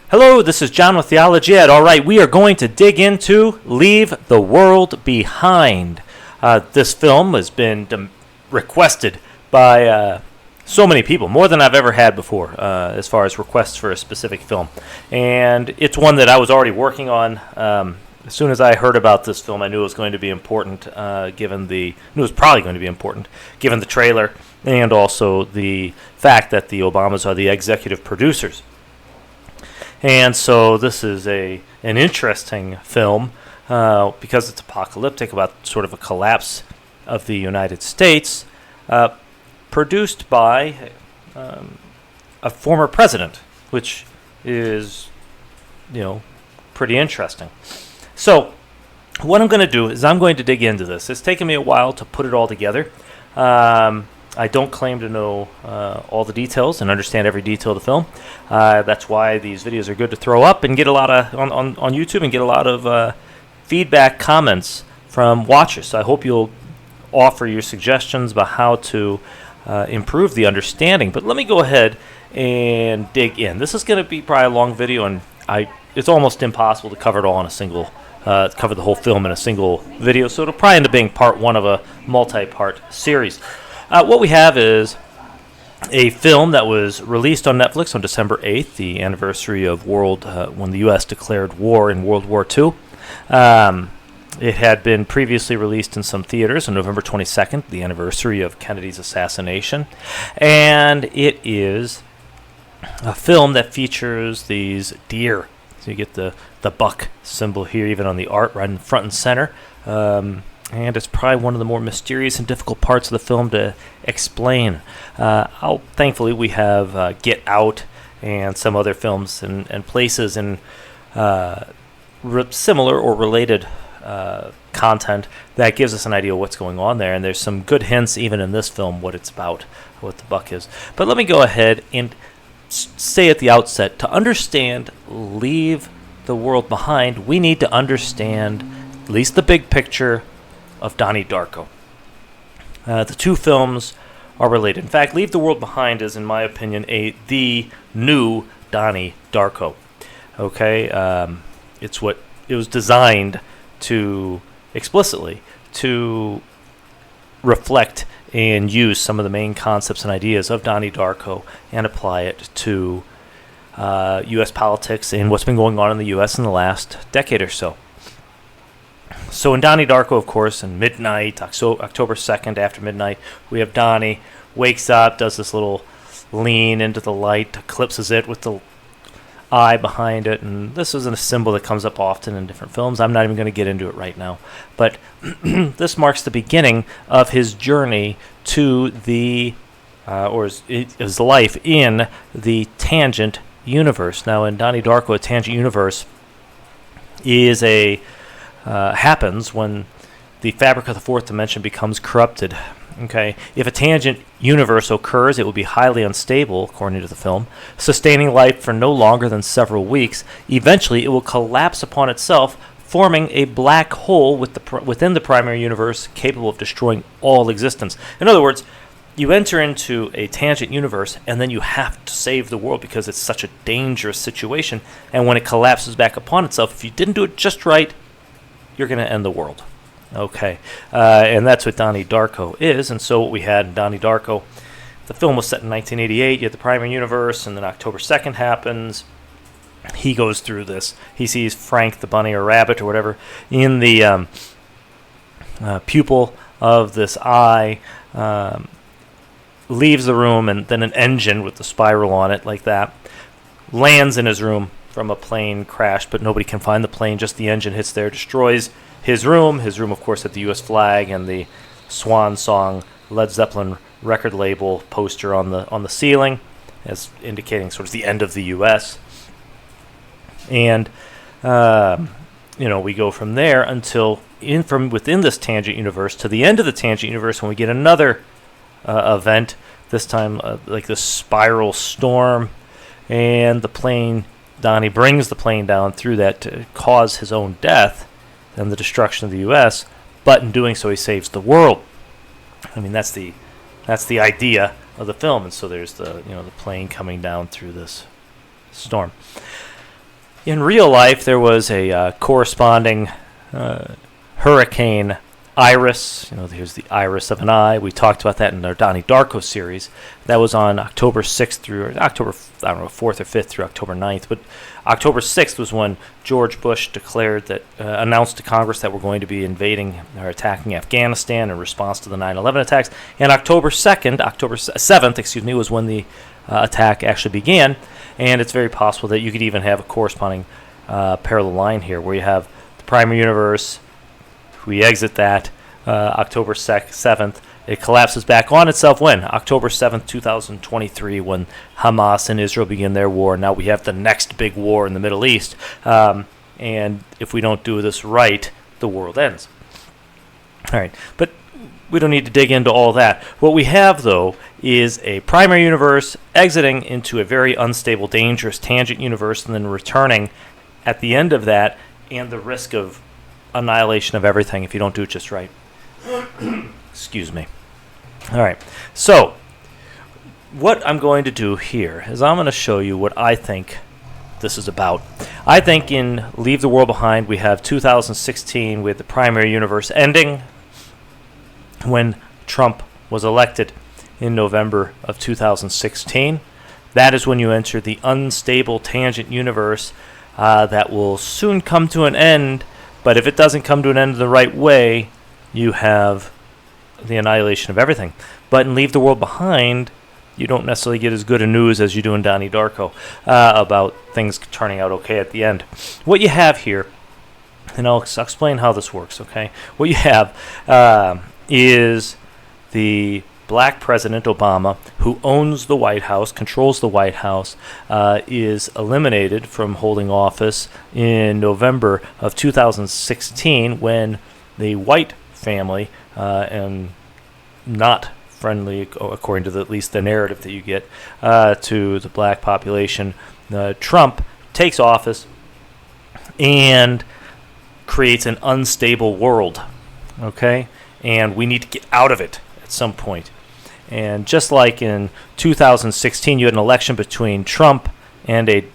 Hello, this is john.theologyed. All right, we are going to dig into Leave the World Behind. This film has been requested by so many people, more than I've ever had before, as far as requests for a specific film. And it's one that I was already working on. As soon as I heard about this film, I knew it was going to be important, given the trailer and also the fact that the Obamas are the executive producers. And so this is an interesting film because it's apocalyptic, about sort of a collapse of the United States, produced by a former president, which is, pretty interesting. So what I'm going to do is I'm going to dig into this. It's taken me a while to put it all together. I don't claim to know all the details and understand every detail of the film. That's why these videos are good to throw up and get a lot of on YouTube and get a lot of feedback, comments from watchers. So I hope you'll offer your suggestions about how to improve the understanding. But let me go ahead and dig in. This is going to be probably a long video, and it's almost impossible to cover it all in a single. Cover the whole film in a single video. So it'll probably end up being part one of a multi-part series. What we have is a film that was released on Netflix on December 8th, the anniversary of when the U.S. declared war in World War II. It had been previously released in some theaters on November 22nd, the anniversary of Kennedy's assassination. And it is a film that features these deer. So you get the buck symbol here, even on the art, right in front and center. And it's probably one of the more mysterious and difficult parts of the film to explain. Thankfully, we have Get Out and some other films and places in similar or related content that gives us an idea of what's going on there. And there's some good hints, even in this film, what it's about, what the buck is. But let me go ahead and say at the outset, to understand Leave the World Behind, we need to understand at least the big picture of Donnie Darko. The two films are related. In fact, Leave the World Behind is, in my opinion, the new Donnie Darko. Okay, it was designed to explicitly to reflect and use some of the main concepts and ideas of Donnie Darko and apply it to U.S. politics and what's been going on in the U.S. in the last decade or so. So in Donnie Darko, of course, in midnight, October 2nd, after midnight, we have Donnie, wakes up, does this little lean into the light, eclipses it with the eye behind it, and this isn't a symbol that comes up often in different films. I'm not even going to get into it right now. But this marks the beginning of his journey to his life in the tangent universe. Now, in Donnie Darko, a tangent universe is happens when the fabric of the fourth dimension becomes corrupted. Okay, if a tangent universe occurs, it will be highly unstable, according to the film, sustaining life for no longer than several weeks. Eventually, it will collapse upon itself, forming a black hole within the primary universe, capable of destroying all existence. In other words, you enter into a tangent universe, and then you have to save the world because it's such a dangerous situation. And when it collapses back upon itself, if you didn't do it just right, you're going to end the world. Okay, and that's what Donnie Darko is. And so what we had in Donnie Darko, the film was set in 1988. You had the primary universe, and then October 2nd happens. He goes through this. He sees Frank the bunny or rabbit or whatever in the pupil of this eye, leaves the room, and then an engine with the spiral on it like that lands in his room from a plane crash, but nobody can find the plane. Just the engine hits there, destroys his room. His room, of course, had the U.S. flag and the Swan Song Led Zeppelin record label poster on the ceiling, as indicating sort of the end of the U.S. And we go from there until from within this tangent universe to the end of the tangent universe, when we get another event. This time, like this spiral storm, and the plane. Donnie brings the plane down through that to cause his own death and the destruction of the U.S., but in doing so, he saves the world. I mean, that's the idea of the film, and so there's the plane coming down through this storm. In real life, there was a corresponding hurricane iris. Here's the iris of an eye. We talked about that in our Donnie Darko series. That was on October 6th through October, 4th or 5th through October 9th. But October 6th was when George Bush declared that, announced to Congress that we're going to be invading or attacking Afghanistan in response to the 9/11 attacks. And October 7th, was when the attack actually began. And it's very possible that you could even have a corresponding parallel line here, where you have the primary universe. We exit that October 7th. It collapses back on itself when? October 7th, 2023, when Hamas and Israel begin their war. Now we have the next big war in the Middle East. And if we don't do this right, the world ends. All right, but we don't need to dig into all that. What we have, though, is a primary universe exiting into a very unstable, dangerous tangent universe, and then returning at the end of that, and the risk of annihilation of everything if you don't do it just right. Excuse me. All right. So, what I'm going to do here is I'm going to show you what I think this is about. I think in Leave the World Behind, we have 2016 with the primary universe ending when Trump was elected in November of 2016. That is when you enter the unstable tangent universe that will soon come to an end. But if it doesn't come to an end in the right way, you have the annihilation of everything. But in Leave the World Behind, you don't necessarily get as good a news as you do in Donnie Darko about things turning out okay at the end. What you have here, and I'll explain how this works, okay? What you have is the black President Obama, who owns the White House, controls the White House, is eliminated from holding office in November of 2016 when the white family, and not friendly, according to at least the narrative that you get, to the black population, Trump takes office and creates an unstable world, okay? And we need to get out of it at some point. And just like in 2016, you had an election between Trump and a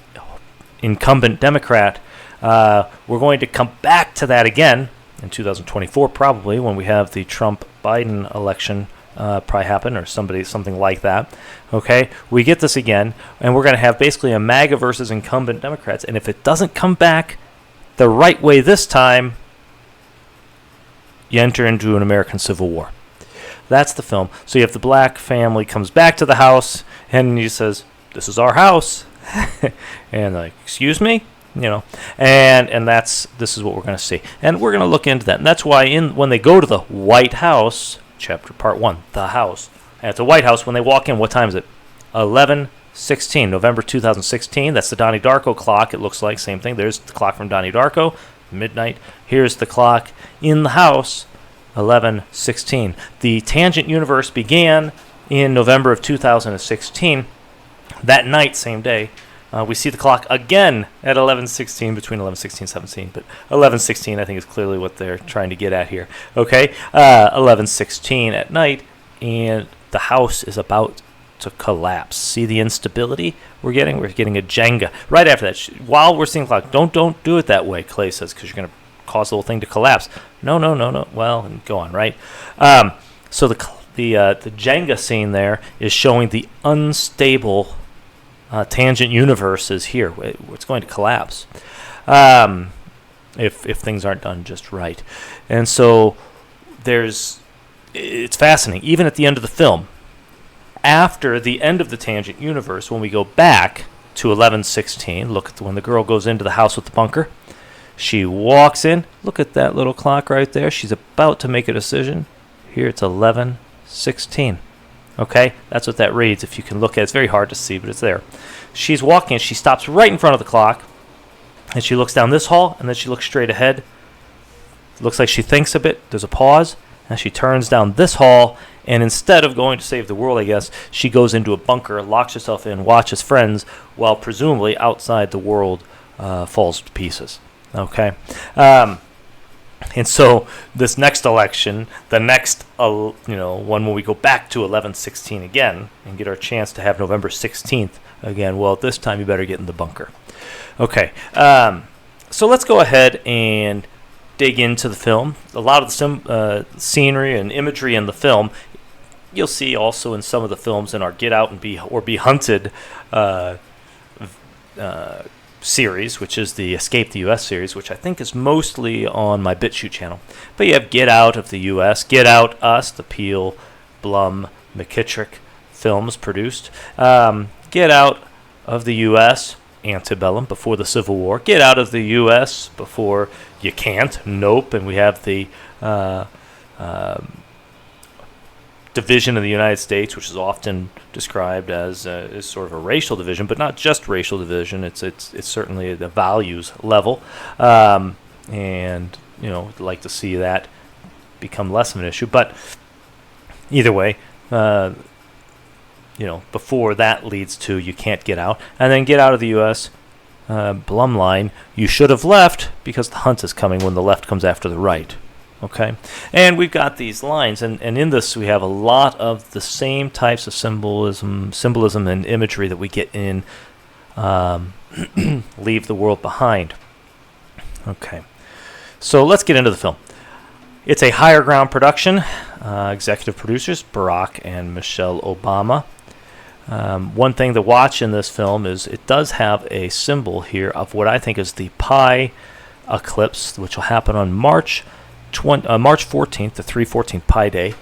incumbent Democrat, we're going to come back to that again in 2024, probably, when we have the Trump-Biden election probably happen, or something like that. Okay, we get this again, and we're going to have basically a MAGA versus incumbent Democrats. And if it doesn't come back the right way this time, you enter into an American Civil War. That's the film. So you have the black family comes back to the house, and he says, "This is our house," and like, "Excuse me," and this is what we're going to see, and we're going to look into that. And that's why when they go to the White House, part 1, the house, and it's the White House. When they walk in, what time is it? 11:16, November 2016. That's the Donnie Darko clock. It looks like same thing. There's the clock from Donnie Darko, midnight. Here's the clock in the house. 11:16. The tangent universe began in November of 2016. That night, same day, we see the clock again at 11:16, between 11:16 and 17. But 11:16, I think, is clearly what they're trying to get at here. Okay, 11:16 at night, and the house is about to collapse. See the instability we're getting? We're getting a Jenga. Right after that, while we're seeing the clock, don't do it that way, Clay says, because you're going to cause the whole thing to collapse. No. Well, and go on, right? So the Jenga scene there is showing the unstable tangent universe is here. It's going to collapse if things aren't done just right. And so it's fascinating. Even at the end of the film, after the end of the tangent universe, when we go back to 11:16, look at when the girl goes into the house with the bunker. She walks in. Look at that little clock right there. She's about to make a decision. Here it's 11:16. Okay? That's what that reads. If you can look at it, it's very hard to see, but it's there. She's walking. She stops right in front of the clock, and she looks down this hall, and then she looks straight ahead. Looks like she thinks a bit. There's a pause, and she turns down this hall, and instead of going to save the world, I guess, she goes into a bunker, locks herself in, watches friends, while presumably outside the world falls to pieces. Okay. And so this next election, the next one when we go back to 11/16 again and get our chance to have November 16th again, well, this time you better get in the bunker. Okay, so let's go ahead and dig into the film. A lot of the scenery and imagery in the film you'll see also in some of the films in our Get Out and Be Hunted series, which is the Escape the U.S. series, which I think is mostly on my BitChute channel. But you have Get Out of the U.S., Get Out Us, the Peel, Blum, McKittrick films produced. Get Out of the U.S., Antebellum, before the Civil War. Get Out of the U.S. before You Can't, Nope, and we have the division of the United States, which is often described as sort of a racial division, but not just racial division. It's certainly the values level, and I'd like to see that become less of an issue. But either way, before that leads to You Can't Get Out, and then Get Out of the U.S. Blum line, you should have left because the hunt is coming when the left comes after the right. Okay, and we've got these lines, and in this we have a lot of the same types of symbolism and imagery that we get in Leave the World Behind. Okay, so let's get into the film. It's a Higher Ground production. Executive producers Barack and Michelle Obama. One thing to watch in this film is it does have a symbol here of what I think is the Pi eclipse, which will happen on March 14th, the 3/14 Pi Day,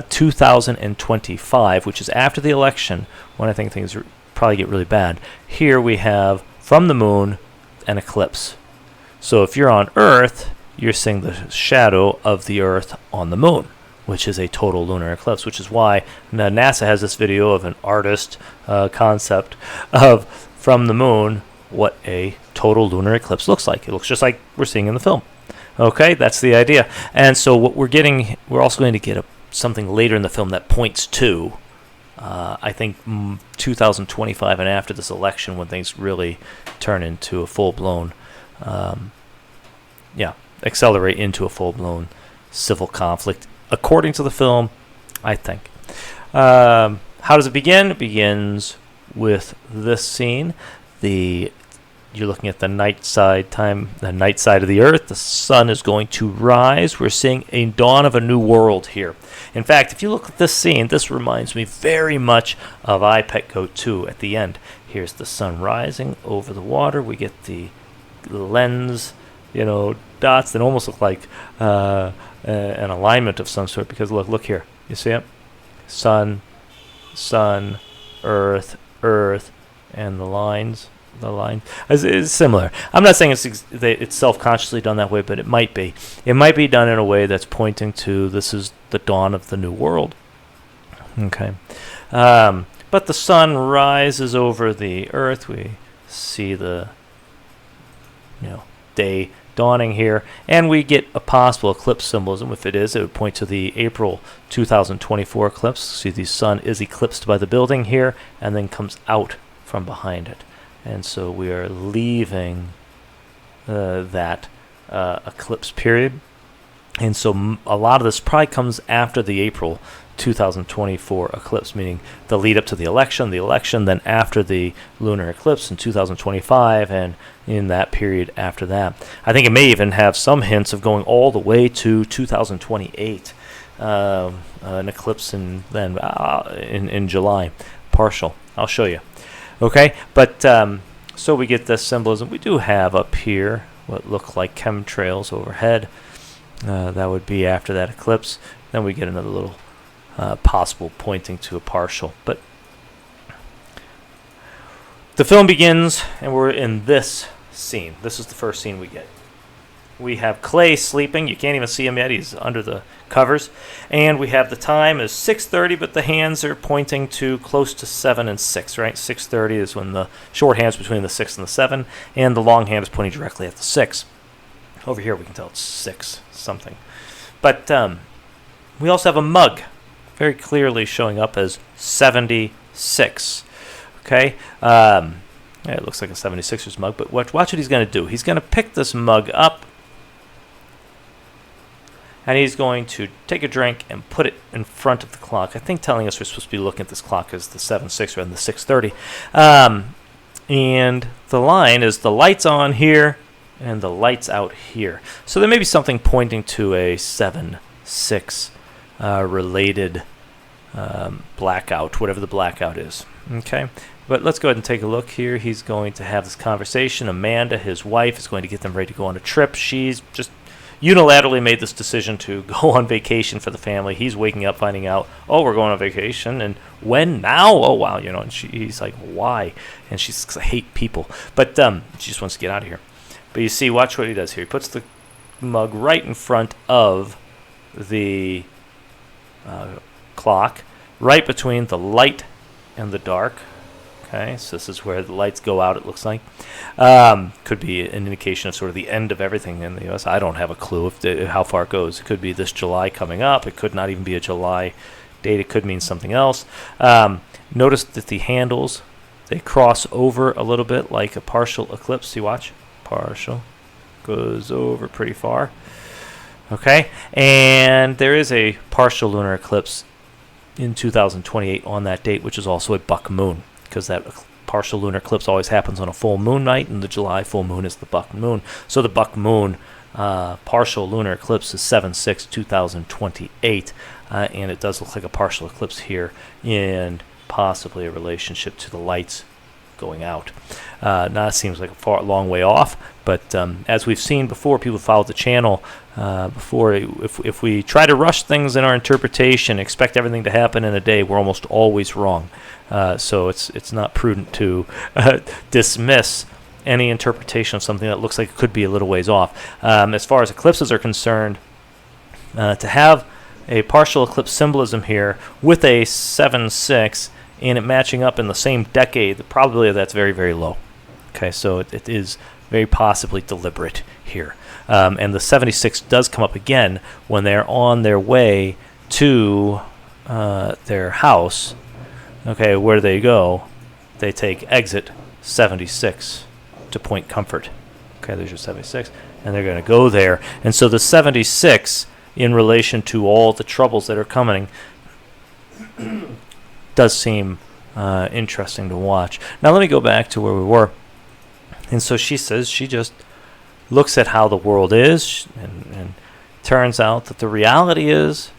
2025, which is after the election, when I think things probably get really bad. Here we have, from the moon, an eclipse. So if you're on Earth, you're seeing the shadow of the Earth on the moon, which is a total lunar eclipse, which is why NASA has this video of an artist concept of, from the moon, what a total lunar eclipse looks like. It looks just like we're seeing in the film. Okay, that's the idea. And so what we're also going to get something later in the film that points to, I think, 2025 and after this election, when things really turn into a full-blown, accelerate into a full-blown civil conflict, according to the film, I think. How does it begin? It begins with this scene. You're looking at the night side of the Earth. The sun is going to rise. We're seeing a dawn of a new world here. In fact, if you look at this scene, this reminds me very much of I, Pet Goat 2 at the end. Here's the sun rising over the water. We get the lens, dots that almost look like an alignment of some sort, because look here. You see it? Sun, Earth, and the lines. The line is similar. I'm not saying it's self-consciously done that way, but it might be. It might be done in a way that's pointing to this is the dawn of the new world. Okay, but the sun rises over the Earth. We see the day dawning here, and we get a possible eclipse symbolism. If it is, it would point to the April 2024 eclipse. See, the sun is eclipsed by the building here, and then comes out from behind it. And so we are leaving that eclipse period. And so a lot of this probably comes after the April 2024 eclipse, meaning the lead up to the election, then after the lunar eclipse in 2025, and in that period after that. I think it may even have some hints of going all the way to 2028, an eclipse in July, partial. I'll show you. Okay, but so we get this symbolism. We do have up here what look like chemtrails overhead. That would be after that eclipse. Then we get another little possible pointing to a partial. But the film begins, and we're in this scene. This is the first scene we get. We have Clay sleeping. You can't even see him yet. He's under the covers. And we have the time is 6:30, but the hands are pointing to close to 7 and 6, right? 6:30 is when the short hand's between the 6 and the 7, and the long hand is pointing directly at the 6. Over here we can tell it's 6 something. But we also have a mug very clearly showing up as 76. Okay? It looks like a 76ers mug, but watch what he's going to do. He's going to pick this mug up, and he's going to take a drink and put it in front of the clock. I think telling us we're supposed to be looking at this clock as the 7:06 rather than the 6:30. And the line is the lights on here and the lights out here. So there may be something pointing to a 7/6 related blackout, whatever the blackout is. Okay, but let's go ahead and take a look here. He's going to have this conversation. Amanda, his wife, is going to get them ready to go on a trip. She's just unilaterally made this decision to go on vacation for the family. He's waking up finding out, oh, we're going on vacation, and when now? Oh, wow, and he's like, why? And she's, 'cause I hate people, but she just wants to get out of here. But you see, watch what he does here. He puts the mug right in front of the clock, right between the light and the dark. Okay, so this is where the lights go out, it looks like. Could be an indication of sort of the end of everything in the U.S. I don't have a clue how far it goes. It could be this July coming up. It could not even be a July date. It could mean something else. Notice that the handles, they cross over a little bit like a partial eclipse. See, watch. Partial. Goes over pretty far. Okay, and there is a partial lunar eclipse in 2028 on that date, which is also a buck moon, because that partial lunar eclipse always happens on a full moon night, and the July full moon is the buck moon. So the buck moon partial lunar eclipse is 7/6/2028, and it does look like a partial eclipse here, and possibly a relationship to the lights going out. Now it seems like a long way off, but as we've seen before, people who followed the channel before, if we try to rush things in our interpretation, expect everything to happen in a day, we're almost always wrong. So it's not prudent to dismiss any interpretation of something that looks like it could be a little ways off. As far as eclipses are concerned, to have a partial eclipse symbolism here with a 7/6 and it matching up in the same decade, the probability of that's very, very low. Okay, so it is very possibly deliberate here. And the 76 does come up again when they're on their way to their house. Okay, where do they go? They take exit 76 to Point Comfort. Okay, there's your 76, and they're going to go there. And so the 76, in relation to all the troubles that are coming, does seem interesting to watch. Now let me go back to where we were. And so she says she just looks at how the world is, and turns out that the reality is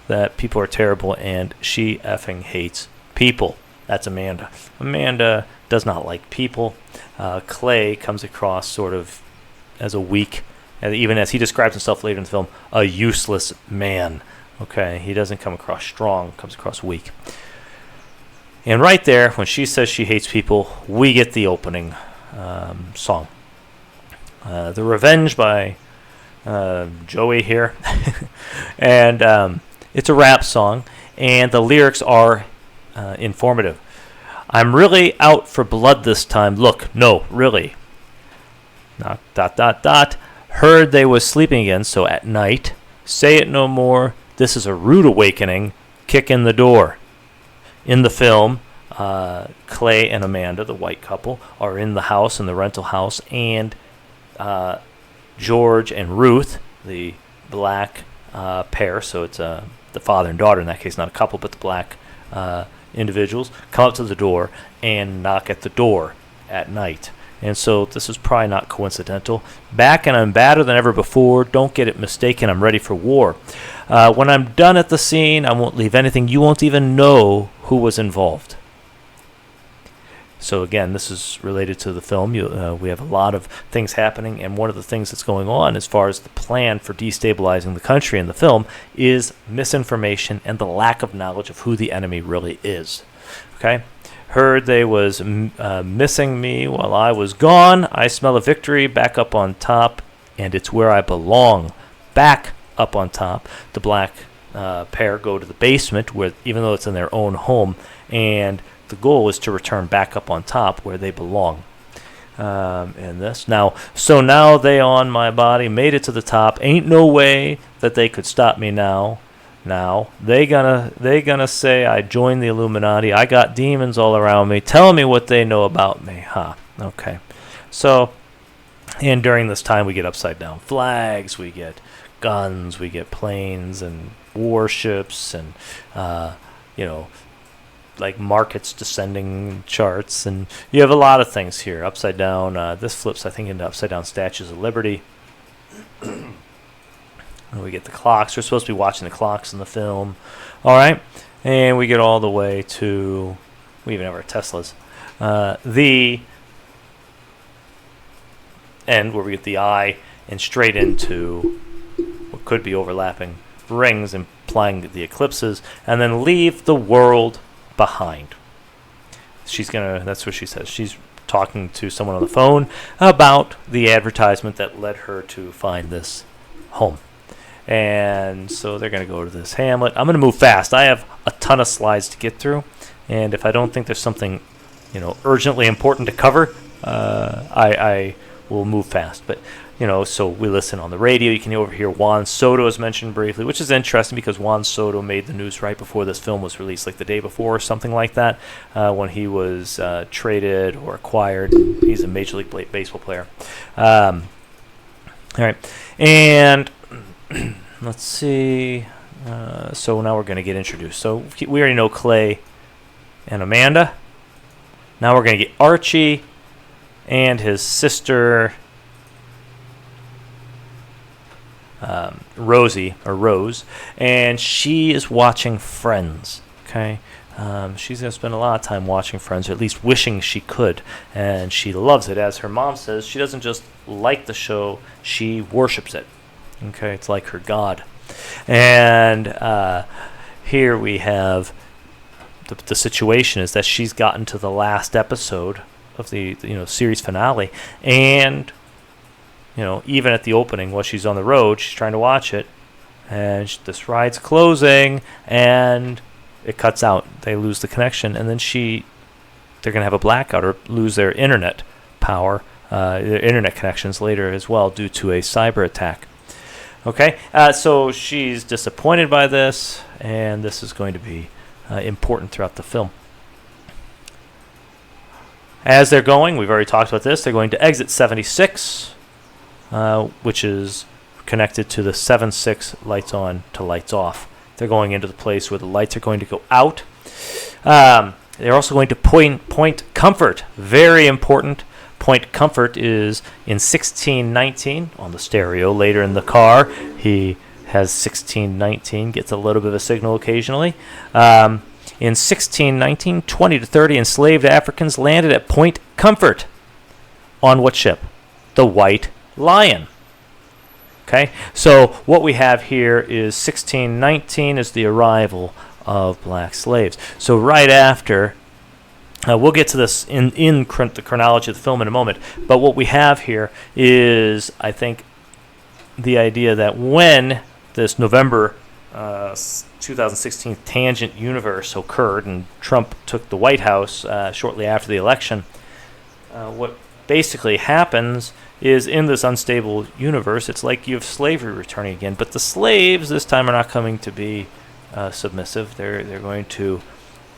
that people are terrible, and she effing hates people. That's Amanda. Amanda does not like people. Clay comes across sort of as a weak, and even as he describes himself later in the film, a useless man. Okay, he doesn't come across strong, comes across weak. And right there, when she says she hates people, we get the opening song. The Revenge by Joey here. And it's a rap song, and the lyrics are informative. I'm really out for blood this time. Look, no, really. Heard they was sleeping again, so at night. Say it no more. This is a rude awakening. Kick in the door. In the film, Clay and Amanda, the white couple, are in the house, in the rental house, and George and Ruth, the black pair, so it's the father and daughter in that case, not a couple, but the black individuals, come up to the door and knock at the door at night. And so this is probably not coincidental. Back, and I'm badder than ever before. Don't get it mistaken, I'm ready for war. When I'm done at the scene, I won't leave anything. You won't even know who was involved. So again, this is related to the film. We have a lot of things happening, and one of the things that's going on as far as the plan for destabilizing the country in the film is misinformation and the lack of knowledge of who the enemy really is. Okay? Heard they was missing me while I was gone. I smell a victory back up on top, and it's where I belong. Back up on top. The black pair go to the basement, where even though it's in their own home, and the goal is to return back up on top where they belong. And this now they on my body made it to the top. Ain't no way that they could stop me now. Now they gonna say I joined the Illuminati. I got demons all around me. Tell me what they know about me, huh? Okay. So, and during this time we get upside down flags, we get guns, we get planes and warships, and like markets descending charts, and you have a lot of things here. Upside down, this flips, I think, into upside down statues of liberty. And we get the clocks. We're supposed to be watching the clocks in the film. All right, and we get all the way to, we even have our Teslas. The end where we get the eye and straight into what could be overlapping rings, implying the eclipses, and then leave the world behind. That's what she says. She's talking to someone on the phone about the advertisement that led her to find this home. And so they're going to go to this hamlet. I'm going to move fast. I have a ton of slides to get through, and if I don't think there's something, urgently important to cover, I will move fast. But so we listen on the radio. You can overhear Juan Soto is mentioned briefly, which is interesting because Juan Soto made the news right before this film was released, like the day before or something like that, when he was traded or acquired. He's a Major League Baseball player. All right. And let's see. So now we're going to get introduced. So we already know Clay and Amanda. Now we're going to get Archie and his sister Rose, and she is watching Friends. Okay, she's going to spend a lot of time watching Friends, or at least wishing she could, and she loves it. As her mom says, she doesn't just like the show, she worships it. Okay, it's like her god. And here we have the situation is that she's gotten to the last episode of the series finale, and even at the opening, while she's on the road, she's trying to watch it, and this ride's closing, and it cuts out. They lose the connection, and then they're going to have a blackout or lose their internet power, their internet connections later as well due to a cyber attack. Okay, so she's disappointed by this, and this is going to be important throughout the film. As they're going, we've already talked about this, they're going to exit 76, which is connected to the 7-6 lights on to lights off. They're going into the place where the lights are going to go out. They're also going to Point Comfort. Very important. Point Comfort is in 1619 on the stereo. Later in the car, he has 1619, gets a little bit of a signal occasionally. In 1619, 20 to 30 enslaved Africans landed at Point Comfort. On what ship? The White Lion. Okay, so what we have here is 1619 is the arrival of black slaves. So right after, we'll get to this in the chronology of the film in a moment, but what we have here is, I think, the idea that when this November 2016 tangent universe occurred and Trump took the White House shortly after the election, what basically happens is in this unstable universe, it's like you have slavery returning again, but the slaves this time are not coming to be submissive. They're going to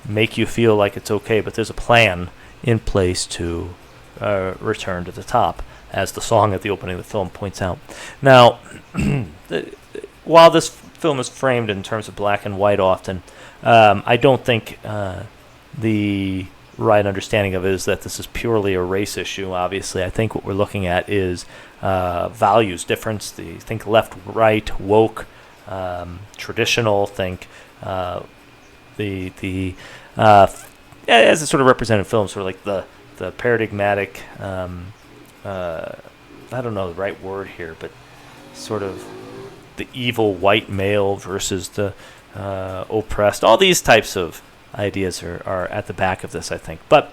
make you feel like it's okay, but there's a plan in place to return to the top, as the song at the opening of the film points out. Now, while this film is framed in terms of black and white often, I don't think the right understanding of it is that this is purely a race issue. Obviously, I think what we're looking at is values difference. Think left, right, woke, traditional. Think as a sort of represented film, sort of like the paradigmatic. I don't know the right word here, but sort of the evil white male versus the oppressed. All these types of ideas are at the back of this, I think. But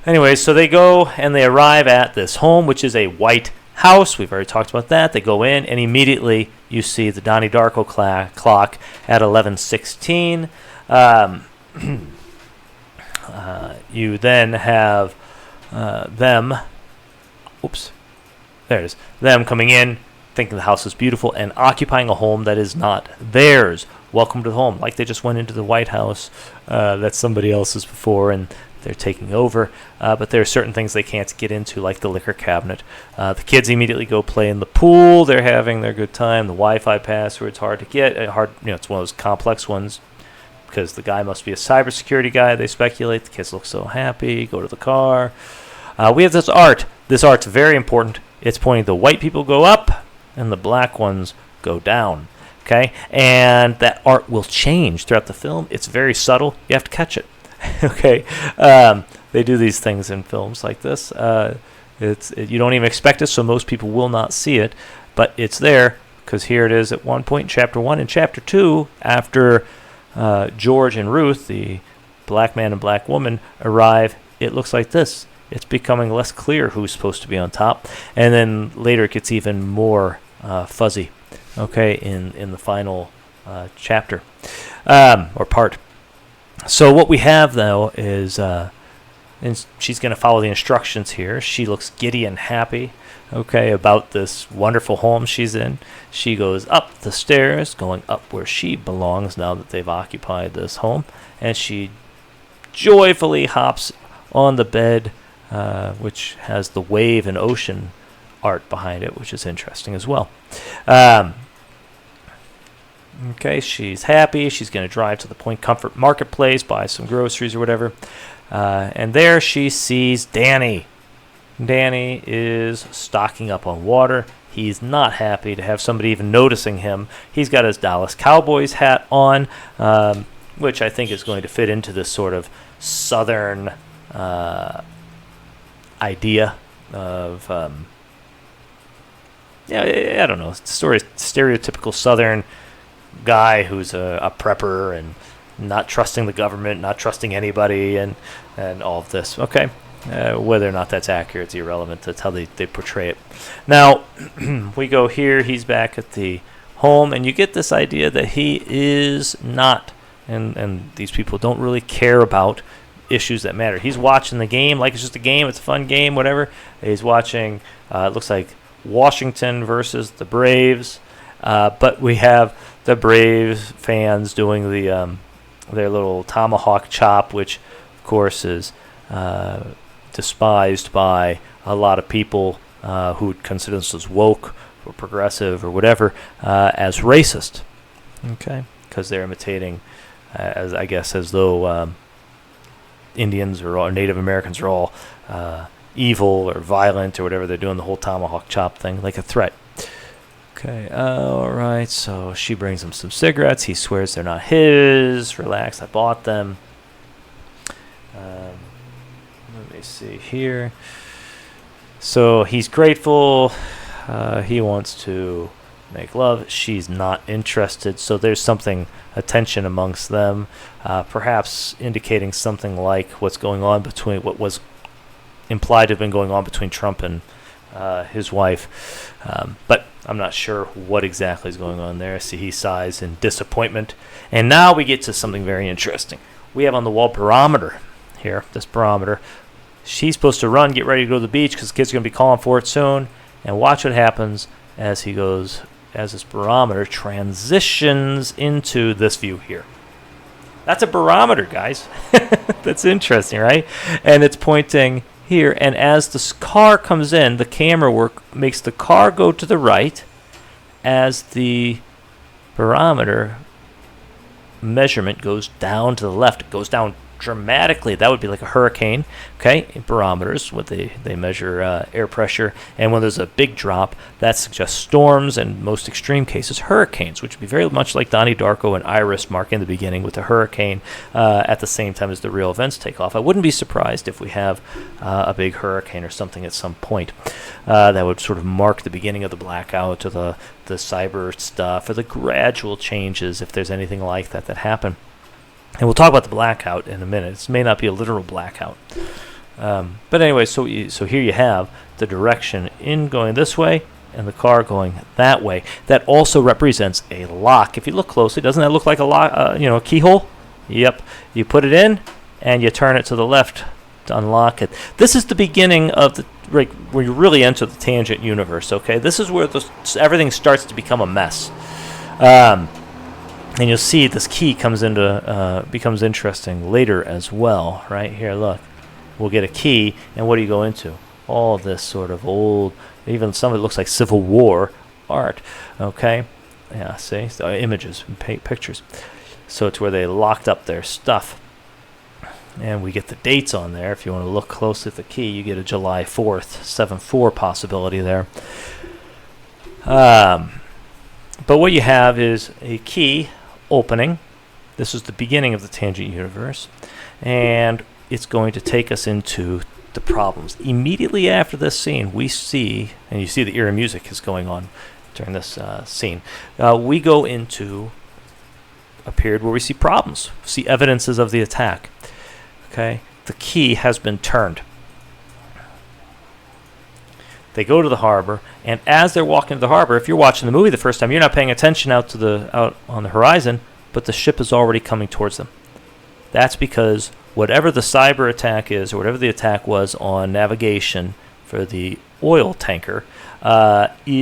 anyway, so they go and they arrive at this home, which is a white house. We've already talked about that. They go in, and immediately you see the Donnie Darko clock at 11:16. You then have them. Oops, there it is. Them coming in, thinking the house is beautiful, and occupying a home that is not theirs. Welcome to the home, like they just went into the White House that's somebody else's before, and they're taking over, but there are certain things they can't get into, like the liquor cabinet. The kids immediately go play in the pool. They're having their good time. The Wi-Fi password's hard to get. It's one of those complex ones because the guy must be a cybersecurity guy. They speculate. The kids look so happy. Go to the car. We have this art. This art's very important. It's pointing the white people go up and the black ones go down. Okay, and that art will change throughout the film. It's very subtle. You have to catch it. Okay, they do these things in films like this. You don't even expect it, so most people will not see it, but it's there because here it is at one point in Chapter 1. In Chapter 2, after George and Ruth, the black man and black woman, arrive, it looks like this. It's becoming less clear who's supposed to be on top, and then later it gets even more fuzzy. Okay, in the final chapter or part. So what we have, though, is and she's going to follow the instructions here. She looks giddy and happy, okay, about this wonderful home she's in. She goes up the stairs, going up where she belongs now that they've occupied this home, and she joyfully hops on the bed, which has the wave and ocean art behind it, which is interesting as well. Okay, she's happy. She's going to drive to the Point Comfort Marketplace, buy some groceries or whatever. And there she sees Danny. Danny is stocking up on water. He's not happy to have somebody even noticing him. He's got his Dallas Cowboys hat on, which I think is going to fit into this sort of southern idea of, I don't know, stereotypical southern guy who's a prepper and not trusting the government, not trusting anybody, and all of this. Okay, whether or not that's accurate is irrelevant. That's how they portray it. Now, we go here. He's back at the home, and you get this idea that he is not, and these people don't really care about issues that matter. He's watching the game like it's just a game. It's a fun game, whatever. He's watching, it looks like Washington versus the Braves, but we have the Braves fans doing the their little tomahawk chop, which of course is despised by a lot of people who would consider themselves woke or progressive or whatever as racist. Okay, because they're imitating, as though Indians or Native Americans are all evil or violent or whatever. They're doing the whole tomahawk chop thing like a threat. Okay, all right, so she brings him some cigarettes. He swears they're not his. Relax, I bought them. Let me see here. So he's grateful. He wants to make love. She's not interested, so there's a tension amongst them, perhaps indicating something like what's going on between, what was implied to have been going on between Trump and his wife. But I'm not sure what exactly is going on there. See, he sighs in disappointment. And now we get to something very interesting. We have on the wall Barometer here, this Barometer. She's supposed to run, get ready to go to the beach because the kids are going to be calling for it soon. And watch what happens as this Barometer transitions into this view here. That's a barometer, guys. That's interesting, right? And it's pointing here, and as this car comes in, the camera work makes the car go to the right as the barometer measurement goes down to the left. It goes down dramatically. That would be like a hurricane. Okay, in barometers, what they measure air pressure, and when there's a big drop, that suggests storms, and most extreme cases, hurricanes, which would be very much like Donnie Darko and Iris mark in the beginning with the hurricane at the same time as the real events take off. I wouldn't be surprised if we have a big hurricane or something at some point that would sort of mark the beginning of the blackout or the cyber stuff or the gradual changes, if there's anything like that happen. And we'll talk about the blackout in a minute. This may not be a literal blackout. But anyway, so here you have the direction in going this way and the car going that way. That also represents a lock. If you look closely, doesn't that look like a lock? A keyhole? Yep. You put it in and you turn it to the left to unlock it. This is the beginning of where you really enter the tangent universe. Okay, this is where everything starts to become a mess. And you'll see this key becomes interesting later as well. Right here, look. we'll get a key, and what do you go into? All this sort of old, even some of it looks like Civil War art. Okay, yeah, see, so images and pictures. So it's where they locked up their stuff, and we get the dates on there. If you want to look closely at the key, you get a July 4th 7/4 possibility there. But what you have is a key opening. This is the beginning of the tangent universe, and it's going to take us into the problems. Immediately after this scene, we see, and you see the eerie music is going on during this scene, we go into a period where we see problems, see evidences of the attack. Okay, the key has been turned. They go to the harbor, and as they're walking to the harbor, if you're watching the movie the first time, you're not paying attention out on the horizon, but the ship is already coming towards them. That's because whatever the cyber attack is, or whatever the attack was on navigation for the oil tanker, has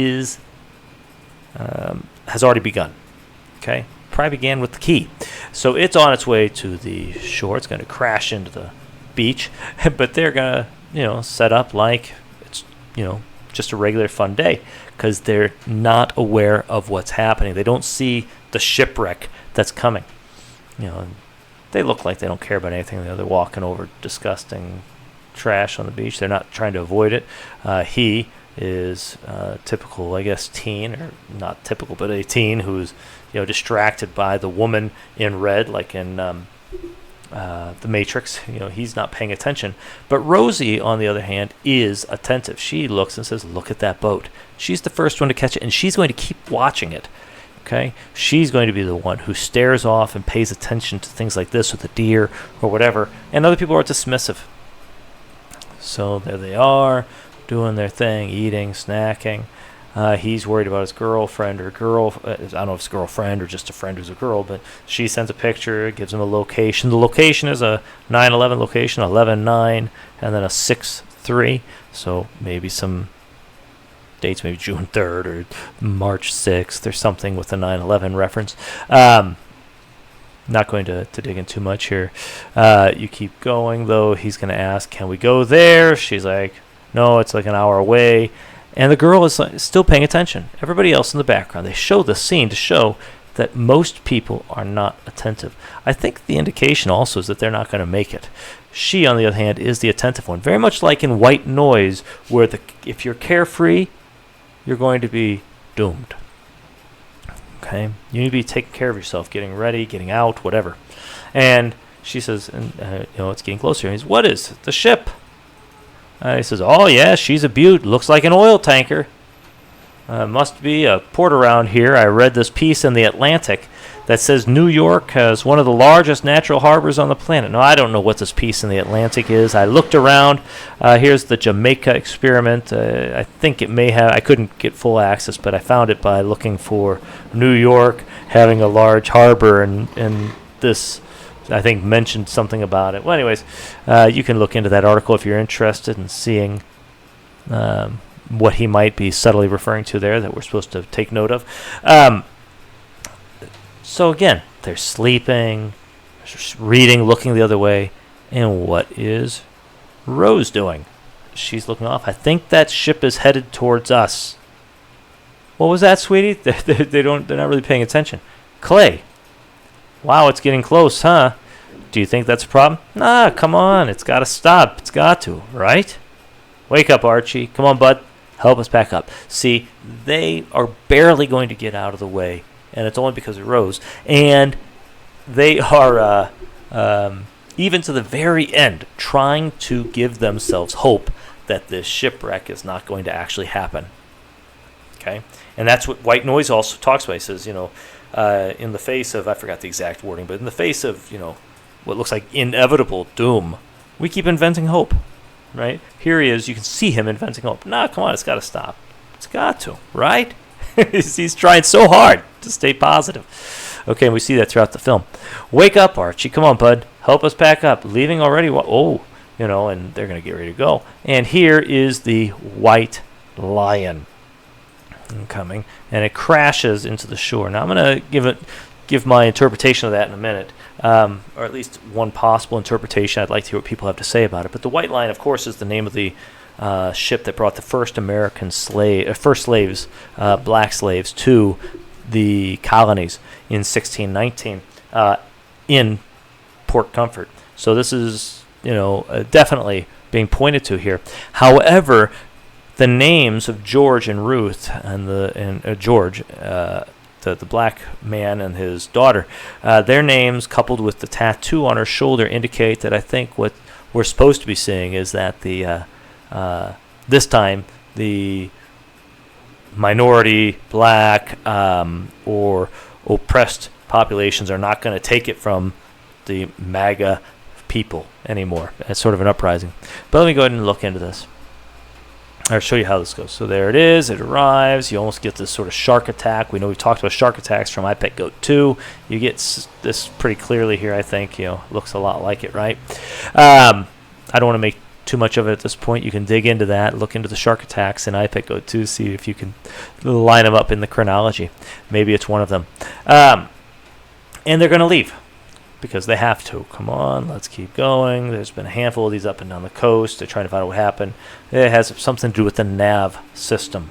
already begun. Okay, probably began with the key, so it's on its way to the shore. It's going to crash into the beach, but they're going to, set up like it's, just a regular fun day, because they're not aware of what's happening. They don't see the shipwreck that's coming. They look like they don't care about anything. They're walking over disgusting trash on the beach. They're not trying to avoid it. He is typical, I guess, teen, or not typical, but a teen who's distracted by the woman in red, like in the Matrix. He's not paying attention. But Rosie, on the other hand, is attentive. She looks and says, "Look at that boat." She's the first one to catch it, and she's going to keep watching it. Okay, she's going to be the one who stares off and pays attention to things like this, with the deer or whatever, and other people are dismissive. So there they are, doing their thing, eating, snacking. He's worried about his girlfriend or I don't know if it's a girlfriend or just a friend who's a girl, but she sends a picture, gives him a location. The location is a 9/11 location, 11/9, and then a 6/3. So maybe some dates, maybe June 3rd or March 6th or something with the 9/11 reference. Not going to dig in too much here. You keep going, though. He's going to ask, "Can we go there?" She's like, "No, it's like an hour away." And the girl is still paying attention. Everybody else in the background. They show the scene to show that most people are not attentive. I think the indication also is that they're not going to make it. She, on the other hand, is the attentive one. Very much like in White Noise, where if you're carefree, you're going to be doomed. Okay? You need to be taking care of yourself, getting ready, getting out, whatever. And she says, it's getting closer. And he says, "What is it? The ship?" He says, "Oh, yeah, she's a beaut. Looks like an oil tanker. Must be a port around here. I read this piece in the Atlantic that says New York has one of the largest natural harbors on the planet." No, I don't know what this piece in the Atlantic is. I looked around. Here's the Jamaica experiment. I think it may have, I couldn't get full access, but I found it by looking for New York having a large harbor, and this, I think, mentioned something about it. Well, anyways, you can look into that article if you're interested in seeing what he might be subtly referring to there that we're supposed to take note of. So again, they're sleeping, reading, looking the other way. And what is Rose doing? She's looking off. "I think that ship is headed towards us." What was that, sweetie? They're not really paying attention. "Clay. Wow, it's getting close, huh? Do you think that's a problem?" "Nah, come on. It's got to stop. It's got to, right? Wake up, Archie. Come on, bud. Help us pack up." See, they are barely going to get out of the way, and it's only because of Rose. And they are, even to the very end, trying to give themselves hope that this shipwreck is not going to actually happen. Okay? And that's what White Noise also talks about. He says, in the face of, I forgot the exact wording, but in the face of, what looks like inevitable doom, we keep inventing hope, right? Here he is. You can see him inventing hope. Nah, come on. It's got to stop. It's got to, right? He's trying so hard to stay positive. Okay, and we see that throughout the film. "Wake up, Archie. Come on, bud. Help us pack up. Leaving already?" And they're going to get ready to go. And here is the White Lion coming, and it crashes into the shore. Now I'm going to give it give my interpretation of that in a minute, or at least one possible interpretation. I'd like to hear what people have to say about it. But the White Line, of course, is the name of the ship that brought the first slaves, black slaves, to the colonies in 1619 in Port Comfort. So this is, definitely being pointed to here. However, the names of George and Ruth and George, the black man and his daughter, their names coupled with the tattoo on her shoulder indicate that I think what we're supposed to be seeing is that the this time the minority, black, or oppressed populations are not going to take it from the MAGA people anymore. It's sort of an uprising. But let me go ahead and look into this. I'll show you how this goes. So there it is. It arrives. You almost get this sort of shark attack. We know we've talked about shark attacks from iPet Goat 2. You get this pretty clearly here, I think. Looks a lot like it, right? I don't want to make too much of it at this point. You can dig into that, look into the shark attacks in iPet Goat 2, see if you can line them up in the chronology. Maybe it's one of them. And they're going to leave because they have to. Come on, let's keep going. There's been a handful of these up and down the coast. They're trying to find out what happened. It has something to do with the nav system.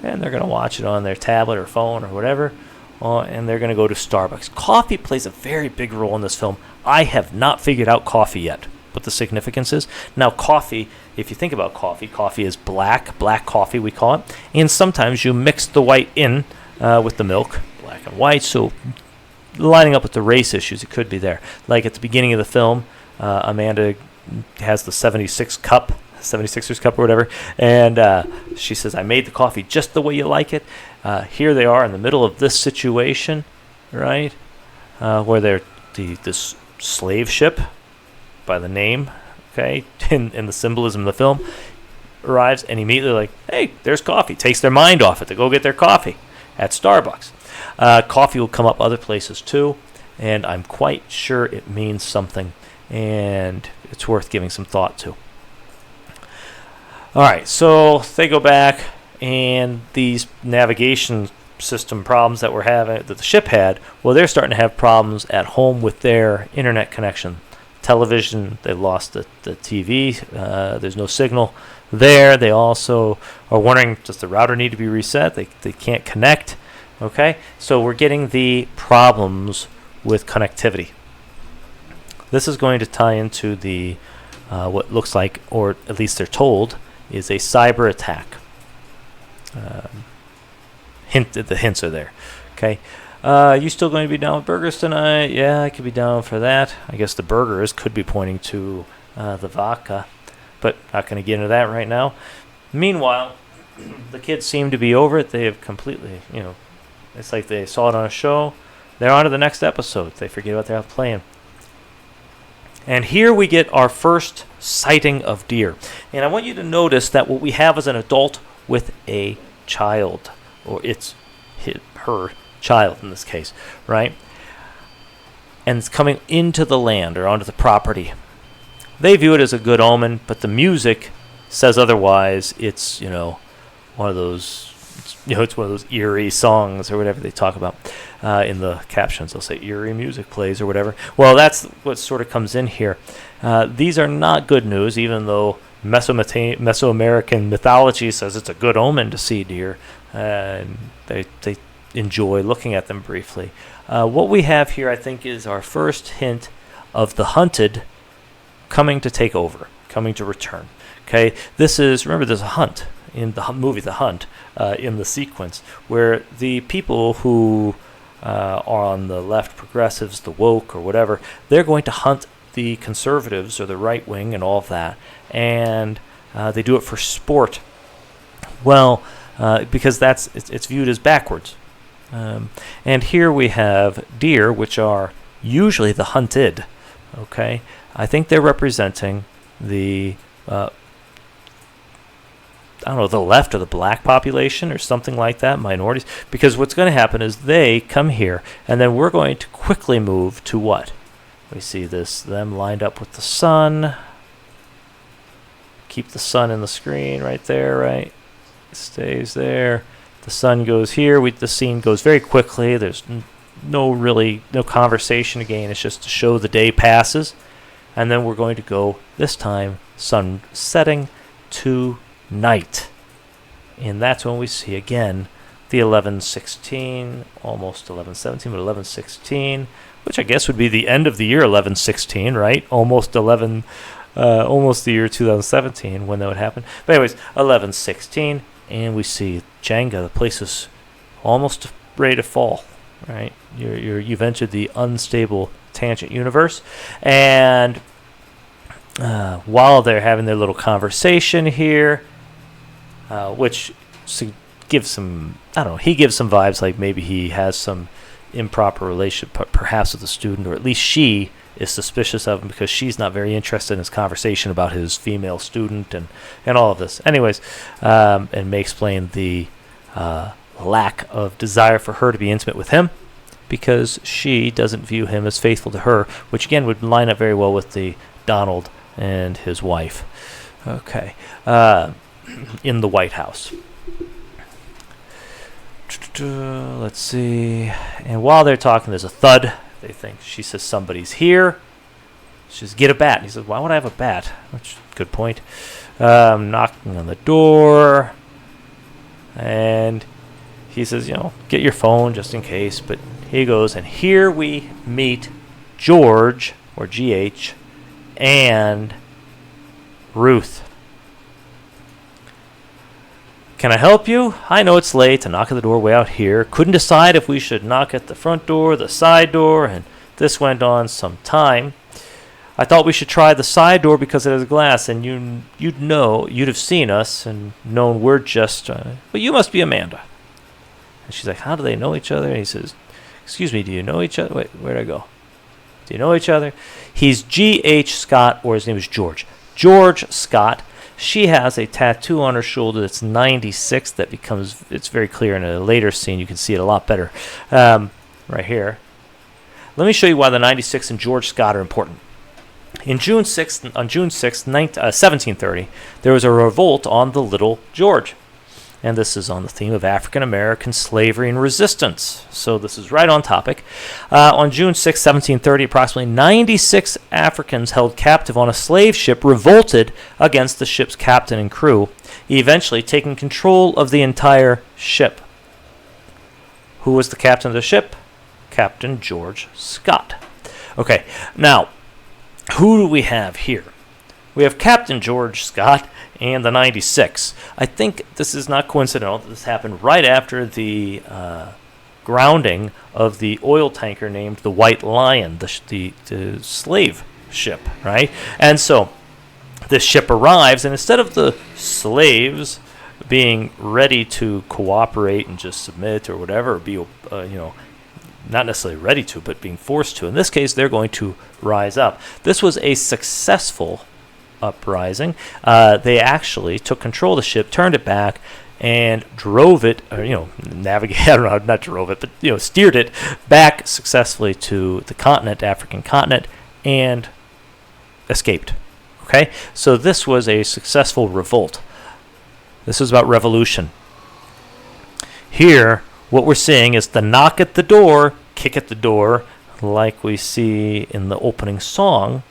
And they're going to watch it on their tablet or phone or whatever. And they're going to go to Starbucks. Coffee plays a very big role in this film. I have not figured out coffee yet, what the significance is. Now, coffee, if you think about coffee, coffee is black coffee we call it. And sometimes you mix the white in with the milk, black and white. So lining up with the race issues, it could be there. Like at the beginning of the film, Amanda has the 76ers cup or whatever, and she says, I made the coffee just the way you like it. Here they are in the middle of this situation, right, where they're this slave ship by the name, okay, in the symbolism of the film, arrives and immediately like, hey, there's coffee. Takes their mind off it to go get their coffee at Starbucks. Coffee will come up other places too, and I'm quite sure it means something, and it's worth giving some thought to. All right, so they go back, and these navigation system problems that that the ship had, well, they're starting to have problems at home with their internet connection. Television, they lost the TV. There's no signal there. They also are wondering, does the router need to be reset? They can't connect. Okay, so we're getting the problems with connectivity. This is going to tie into the what looks like, or at least they're told, is a cyber attack. The hints are there. Okay, you still going to be down with burgers tonight? Yeah, I could be down for that. I guess the burgers could be pointing to the vodka, but not going to get into that right now. Meanwhile, the kids seem to be over it. They have completely, it's like they saw it on a show. They're on to the next episode. They forget what they're out playing. And here we get our first sighting of deer. And I want you to notice that what we have is an adult with a child, or it's her child in this case, right? And it's coming into the land or onto the property. They view it as a good omen, but the music says otherwise. It's, one of those, it's one of those eerie songs or whatever they talk about in the captions. They'll say eerie music plays or whatever. Well, that's what sort of comes in here. These are not good news, even though Mesoamerican mythology says it's a good omen to see deer. And they enjoy looking at them briefly. What we have here, I think, is our first hint of the hunted coming to take over, coming to return. Okay, remember, there's a hunt in the movie The Hunt, in the sequence, where the people who are on the left, progressives, the woke, or whatever, they're going to hunt the conservatives or the right wing and all of that, and they do it for sport. Well, because it's viewed as backwards. And here we have deer, which are usually the hunted. Okay, I think they're representing the the left or the black population or something like that, minorities. Because what's going to happen is they come here, and then we're going to quickly move to what? We see them lined up with the sun. Keep the sun in the screen right there, right? It stays there. The sun goes here. The scene goes very quickly. There's no conversation again. It's just to show the day passes. And then we're going to go, this time, sun setting to night. And that's when we see, again, the 11:16, almost 11:17, but 11:16, which I guess would be the end of the year 11:16, right? Almost the year 2017 when that would happen. But anyways, 11:16, and we see Jenga. The place is almost ready to fall, right? You've entered the unstable tangent universe, and while they're having their little conversation here, which gives some, I don't know, he gives some vibes like maybe he has some improper relationship perhaps with the student, or at least she is suspicious of him because she's not very interested in his conversation about his female student and all of this. Anyways, and may explain the lack of desire for her to be intimate with him because she doesn't view him as faithful to her, which again would line up very well with the Donald and his wife. Okay. In the White House. Let's see. And while they're talking, there's a thud. They think she says somebody's here. She says, get a bat. And he says, why would I have a bat? Which, good point. Knocking on the door. And he says, get your phone just in case. But here he goes. And here we meet George, or GH, and Ruth. Can I help you? I know it's late to knock at the door way out here. Couldn't decide if we should knock at the front door, the side door, and this went on some time. I thought we should try the side door because it has glass, and you'd have seen us and known we're just. But you must be Amanda. And she's like, how do they know each other? And he says, excuse me, do you know each other? Wait, where'd I go? Do you know each other? He's G.H. Scott, or his name is George. George Scott. She has a tattoo on her shoulder that's 96 that it's very clear in a later scene. You can see it a lot better right here. Let me show you why the 96 and George Scott are important. On June 6th, 1730, there was a revolt on the Little George. And this is on the theme of African American slavery and resistance. So this is right on topic. On June 6, 1730, approximately 96 Africans held captive on a slave ship revolted against the ship's captain and crew, eventually taking control of the entire ship. Who was the captain of the ship? Captain George Scott. Okay, now, who do we have here? We have Captain George Scott and the 96. I think this is not coincidental. This happened right after the grounding of the oil tanker named the White Lion, the slave ship, right? And so this ship arrives, and instead of the slaves being ready to cooperate and just submit or whatever, or be, not necessarily ready to, but being forced to. In this case, they're going to rise up. This was a successful uprising. They actually took control of the ship, turned it back, and drove it, navigate, I don't know, not drove it, but, steered it back successfully to the continent, African continent, and escaped. Okay? So this was a successful revolt. This is about revolution. Here, what we're seeing is the knock at the door, kick at the door, like we see in the opening song.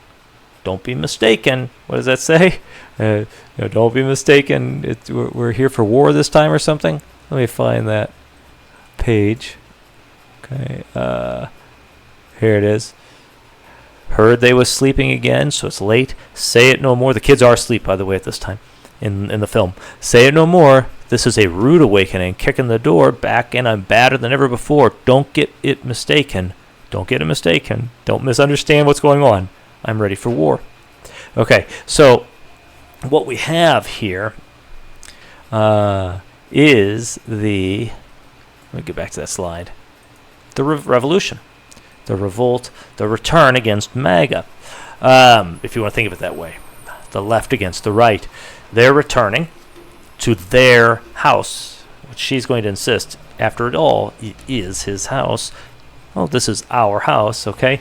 Don't be mistaken. What does that say? Don't be mistaken. We're here for war this time or something. Let me find that page. Okay. Here it is. Heard they was sleeping again, so it's late. Say it no more. The kids are asleep, by the way, at this time in the film. Say it no more. This is a rude awakening. Kicking the door back in. I'm badder than ever before. Don't get it mistaken. Don't get it mistaken. Don't misunderstand what's going on. I'm ready for war. Okay, so what we have here is the... Let me get back to that slide. The revolution. The revolt. The return against MAGA. If you want to think of it that way. The left against the right. They're returning to their house, which she's going to insist, after it all, it is his house. Well, this is our house, okay?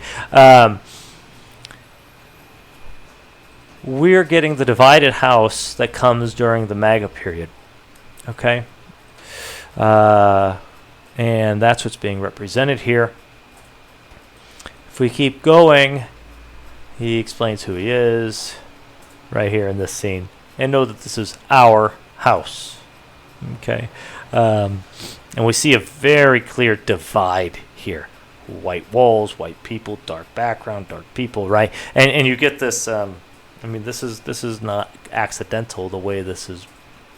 We're getting the divided house that comes during the MAGA period. Okay? And that's what's being represented here. If we keep going, he explains who he is right here in this scene. And know that this is our house. Okay. And we see a very clear divide here. White walls, white people, dark background, dark people, right? And you get this, this is not accidental the way this is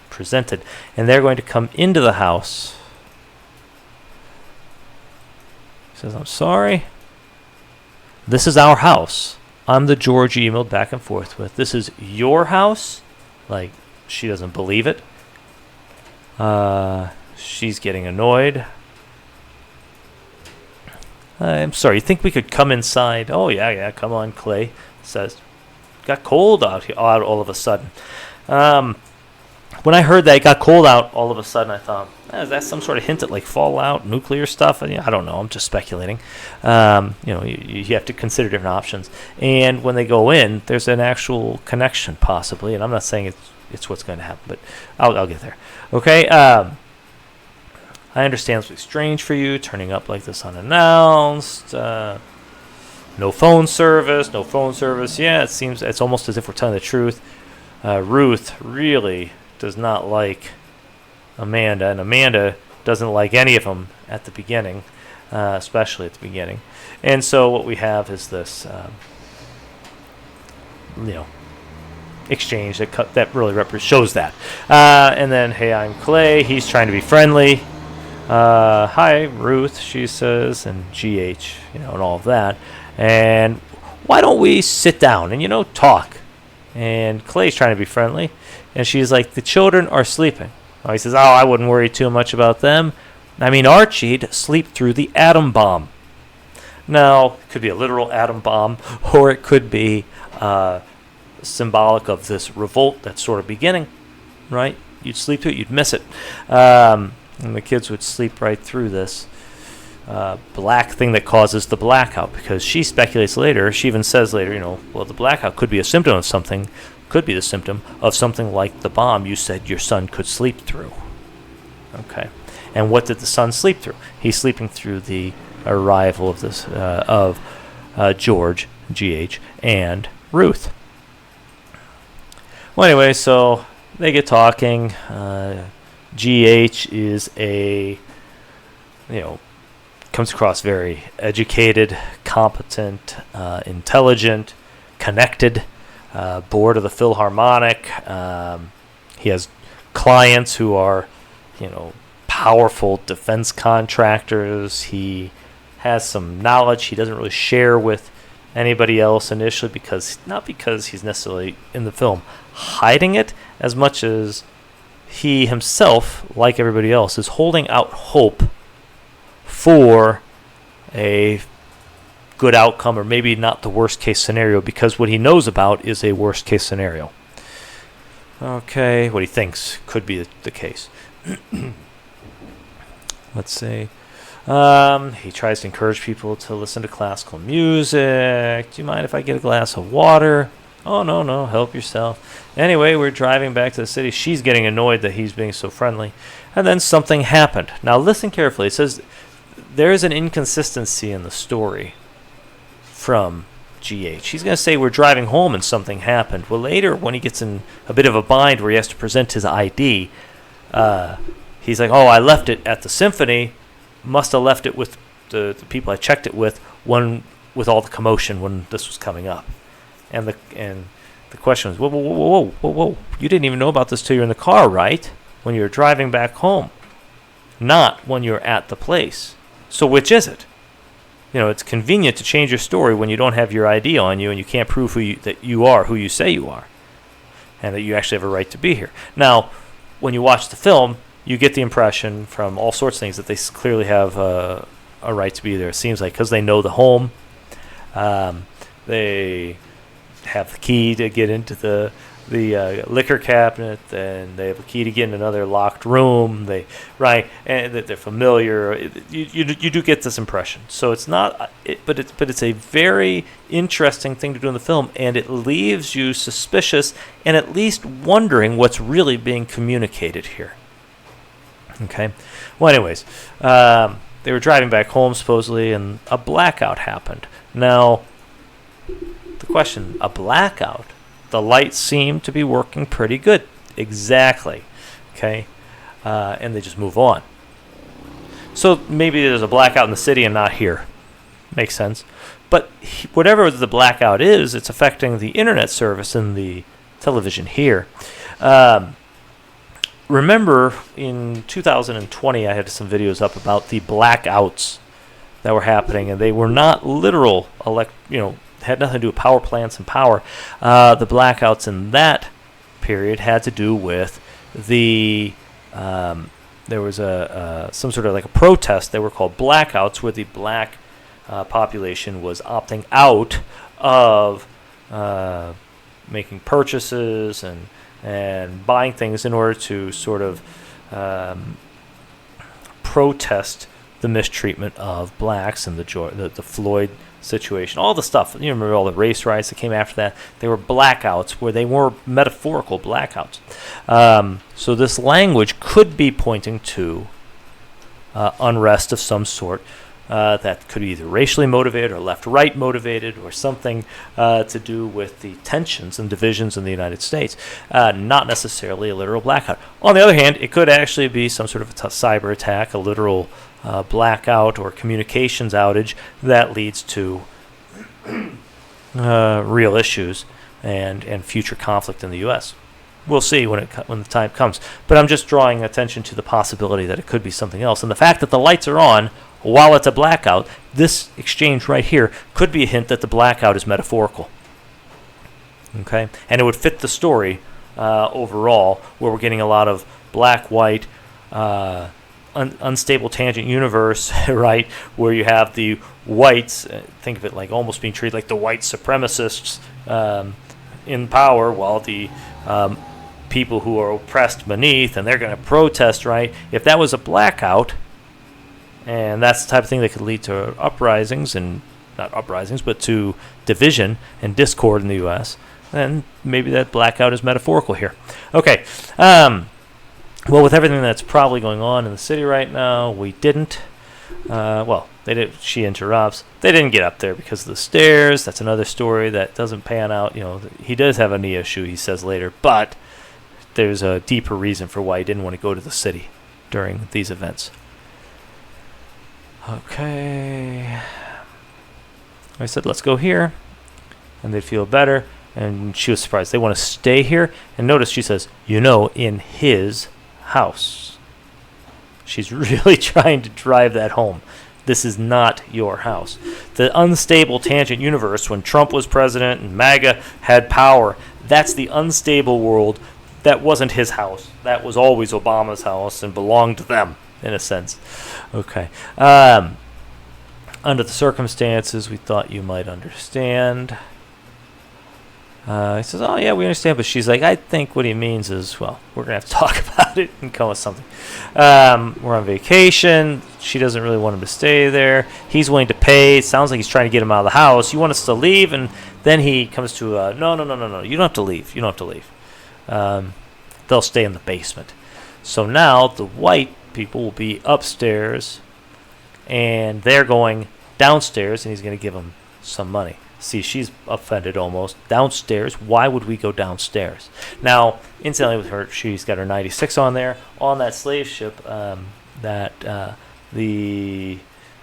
presented. And they're going to come into the house. He says, I'm sorry. This is our house. I'm the George you emailed back and forth with. This is your house? Like, she doesn't believe it. She's getting annoyed. I'm sorry, you think we could come inside? Oh, yeah, come on, Clay. Says, got cold out all of a sudden. When I heard that it got cold out all of a sudden, I thought, is that some sort of hint at like fallout, nuclear stuff? I don't know. I'm just speculating. You have to consider different options. And when they go in, there's an actual connection possibly. And I'm not saying it's what's going to happen, but I'll get there. Okay. I understand it's strange for you turning up like this unannounced. No phone service. Yeah, it's almost as if we're telling the truth. Ruth really does not like Amanda, and Amanda doesn't like any of them at the beginning, especially at the beginning. And so what we have is this, exchange that really shows that. And then, hey, I'm Clay. He's trying to be friendly. Hi, Ruth, she says, and GH, and all of that. And why don't we sit down and, talk? And Clay's trying to be friendly. And she's like, the children are sleeping. Oh, he says, I wouldn't worry too much about them. Archie'd sleep through the atom bomb. Now, it could be a literal atom bomb, or it could be symbolic of this revolt that's sort of beginning, right? You'd sleep through it, you'd miss it. And the kids would sleep right through this black thing that causes the blackout, because she speculates later, she even says later, the blackout could be a symptom of something, could be the symptom of something like the bomb you said your son could sleep through. Okay. And what did the son sleep through? He's sleeping through the arrival of this George, GH, and Ruth. Well, anyway, so they get talking. GH is comes across very educated, competent, intelligent, connected, board of the Philharmonic. He has clients who are, powerful defense contractors. He has some knowledge he doesn't really share with anybody else initially, not because he's necessarily in the film hiding it, as much as he himself, like everybody else, is holding out hope for a good outcome, or maybe not the worst case scenario, because what he knows about is a worst case scenario. Okay, what he thinks could be the case. Let's see. He tries to encourage people to listen to classical music. Do you mind if I get a glass of water? Oh, no, help yourself. Anyway, we're driving back to the city. She's getting annoyed that he's being so friendly. And then something happened. Now, listen carefully. It says there is an inconsistency in the story from GH. He's going to say we're driving home and something happened. Well, later, when he gets in a bit of a bind where he has to present his ID, he's like, I left it at the symphony. Must have left it with the people I checked it with with all the commotion when this was coming up. And the question was, whoa, you didn't even know about this till you're in the car, right? When you're driving back home, not when you're at the place. So which is it? It's convenient to change your story when you don't have your ID on you and you can't prove that you are who you say you are, and that you actually have a right to be here. Now, when you watch the film, you get the impression from all sorts of things that they clearly have a right to be there. It seems like because they know the home, they have the key to get into the liquor cabinet, and they have a key to get in another locked room. And that they're familiar. You do get this impression. So it's not, but it's a very interesting thing to do in the film, and it leaves you suspicious and at least wondering what's really being communicated here. Okay. Well, anyways, they were driving back home supposedly, and a blackout happened. Now, the question: a blackout? The lights seem to be working pretty good. Exactly. Okay. And they just move on. So maybe there's a blackout in the city and not here. Makes sense. But whatever the blackout is, it's affecting the internet service and the television here. Remember, in 2020, I had some videos up about the blackouts that were happening, and they were not literal, had nothing to do with power plants and power. The blackouts in that period had to do with the there was some sort of like a protest. They were called blackouts, where the black population was opting out of making purchases and buying things in order to sort of protest the mistreatment of blacks and the Floyd situation, all the stuff. You remember all the race riots that came after that? They were blackouts, where they were metaphorical blackouts. So this language could be pointing to unrest of some sort that could be either racially motivated or left-right motivated, or something to do with the tensions and divisions in the United States, not necessarily a literal blackout. On the other hand, it could actually be some sort of a cyber attack, a literal blackout or communications outage that leads to real issues and future conflict in the U.S. We'll see when the time comes. But I'm just drawing attention to the possibility that it could be something else. And the fact that the lights are on while it's a blackout, this exchange right here could be a hint that the blackout is metaphorical. Okay? And it would fit the story overall, where we're getting a lot of black-white, unstable tangent universe, right, where you have the whites, think of it like almost being treated like the white supremacists in power, while the people who are oppressed beneath, and they're going to protest, right? If that was a blackout, and that's the type of thing that could lead to uprisings, and not uprisings, but to division and discord in the U.S., then maybe that blackout is metaphorical here. Okay. Well, with everything that's probably going on in the city right now, we didn't. They did. She interrupts. They didn't get up there because of the stairs. That's another story that doesn't pan out. He does have a knee issue, he says later, but there's a deeper reason for why he didn't want to go to the city during these events. Okay. I said, let's go here, and they'd feel better. And she was surprised. They want to stay here. And notice she says, in his house. She's really trying to drive that home. This is not your house. The unstable tangent universe, when Trump was president and MAGA had power, that's the unstable world. That wasn't his house. That was always Obama's house and belonged to them, in a sense. Okay. Under the circumstances, we thought you might understand. He says, oh, yeah, we understand. But she's like, I think what he means is, well, we're going to have to talk about it and come with something. We're on vacation. She doesn't really want him to stay there. He's willing to pay. It sounds like he's trying to get him out of the house. You want us to leave? And then he comes to, no. You don't have to leave. You don't have to leave. They'll stay in the basement. So now the white people will be upstairs, and they're going downstairs, and he's going to give them some money. See, she's offended almost. Downstairs? Why would we go downstairs? Now, incidentally, with her, she's got her 96 on there. On that slave ship,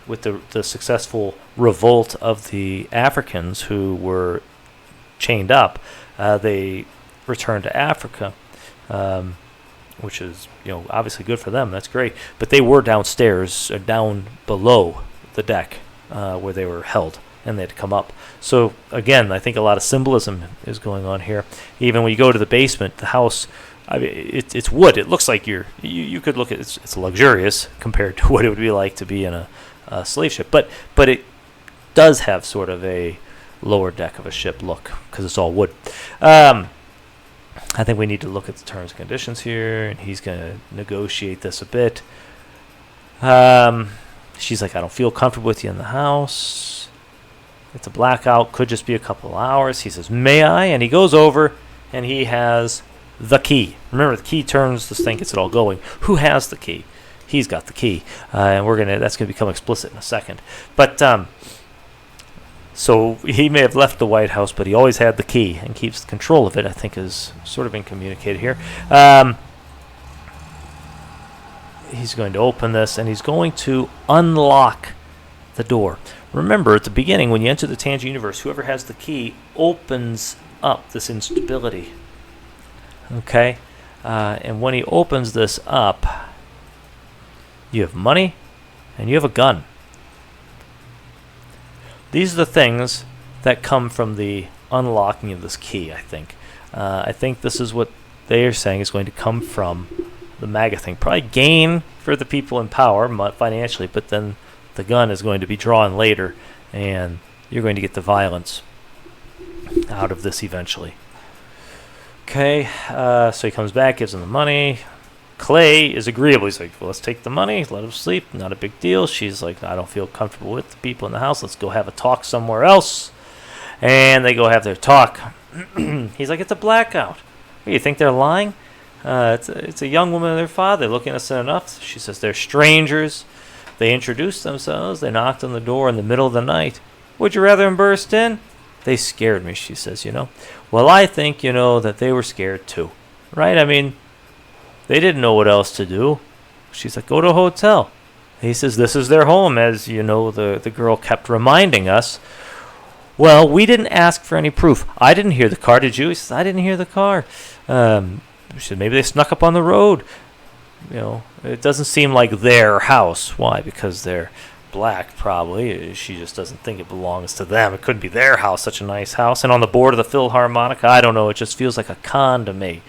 with the successful revolt of the Africans who were chained up, they returned to Africa, which is obviously good for them. That's great. But they were downstairs, down below the deck where they were held, and they had to come up. So again, I think a lot of symbolism is going on here. Even when you go to the basement, the house, it's wood. It looks like you could look at it's luxurious compared to what it would be like to be in a slave ship. But it does have sort of a lower deck of a ship look because it's all wood. I think we need to look at the terms and conditions here, and he's going to negotiate this a bit. She's like, I don't feel comfortable with you in the house. It's a blackout, could just be a couple of hours. He says, may I? And he goes over, and he has the key. Remember, the key turns this thing, gets it all going. Who has the key? he's got the key, and that's gonna become explicit in a second. But so he may have left the White House, but he always had the key and keeps control of it. I think is sort of been communicated here. He's going to open this, and he's going to unlock the door. Remember, at the beginning, when you enter the Tangent universe, whoever has the key opens up this instability. Okay? And when he opens this up, you have money, and you have a gun. These are the things that come from the unlocking of this key, I think. I think this is what they are saying is going to come from the MAGA thing. Probably gain for the people in power financially, but then the gun is going to be drawn later, and you're going to get the violence out of this eventually. Okay, so he comes back, gives him the money. Clay is agreeable. He's like, well, let's take the money, let him sleep, not a big deal. She's like, I don't feel comfortable with the people in the house. Let's go have a talk somewhere else. And they go have their talk. He's like, it's a blackout. What, you think they're lying? It's a young woman and their father looking at us enough. She says they're strangers. They introduced themselves. They knocked on the door in the middle of the night. Would you rather them burst in? They scared me, she says, Well, I think, that they were scared too. Right? I mean, they didn't know what else to do. She's like, go to a hotel. He says, this is their home, as the girl kept reminding us. Well, we didn't ask for any proof. I didn't hear the car, did you? He says, I didn't hear the car. She said, maybe they snuck up on the road. It doesn't seem like their house. Why? Because they're black, probably. She just doesn't think it belongs to them. It couldn't be their house, such a nice house. And on the board of the Philharmonic, I don't know, it just feels like a con to me.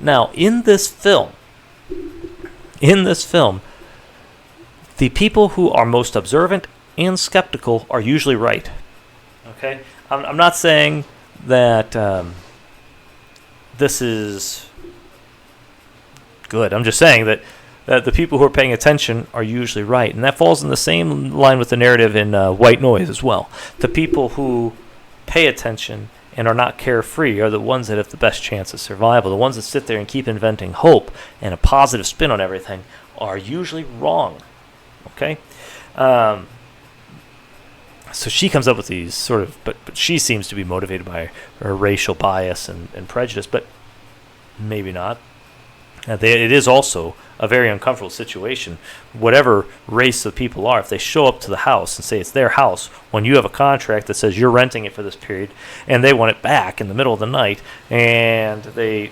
Now, in this film, the people who are most observant and skeptical are usually right. Okay? I'm not saying that this is good. I'm just saying that the people who are paying attention are usually right. And that falls in the same line with the narrative in White Noise as well. The people who pay attention and are not carefree are the ones that have the best chance of survival. The ones that sit there and keep inventing hope and a positive spin on everything are usually wrong. Okay? So she comes up with these sort of, but she seems to be motivated by her racial bias and prejudice, but maybe not. It is also a very uncomfortable situation. Whatever race the people are, if they show up to the house and say it's their house, when you have a contract that says you're renting it for this period, and they want it back in the middle of the night, and they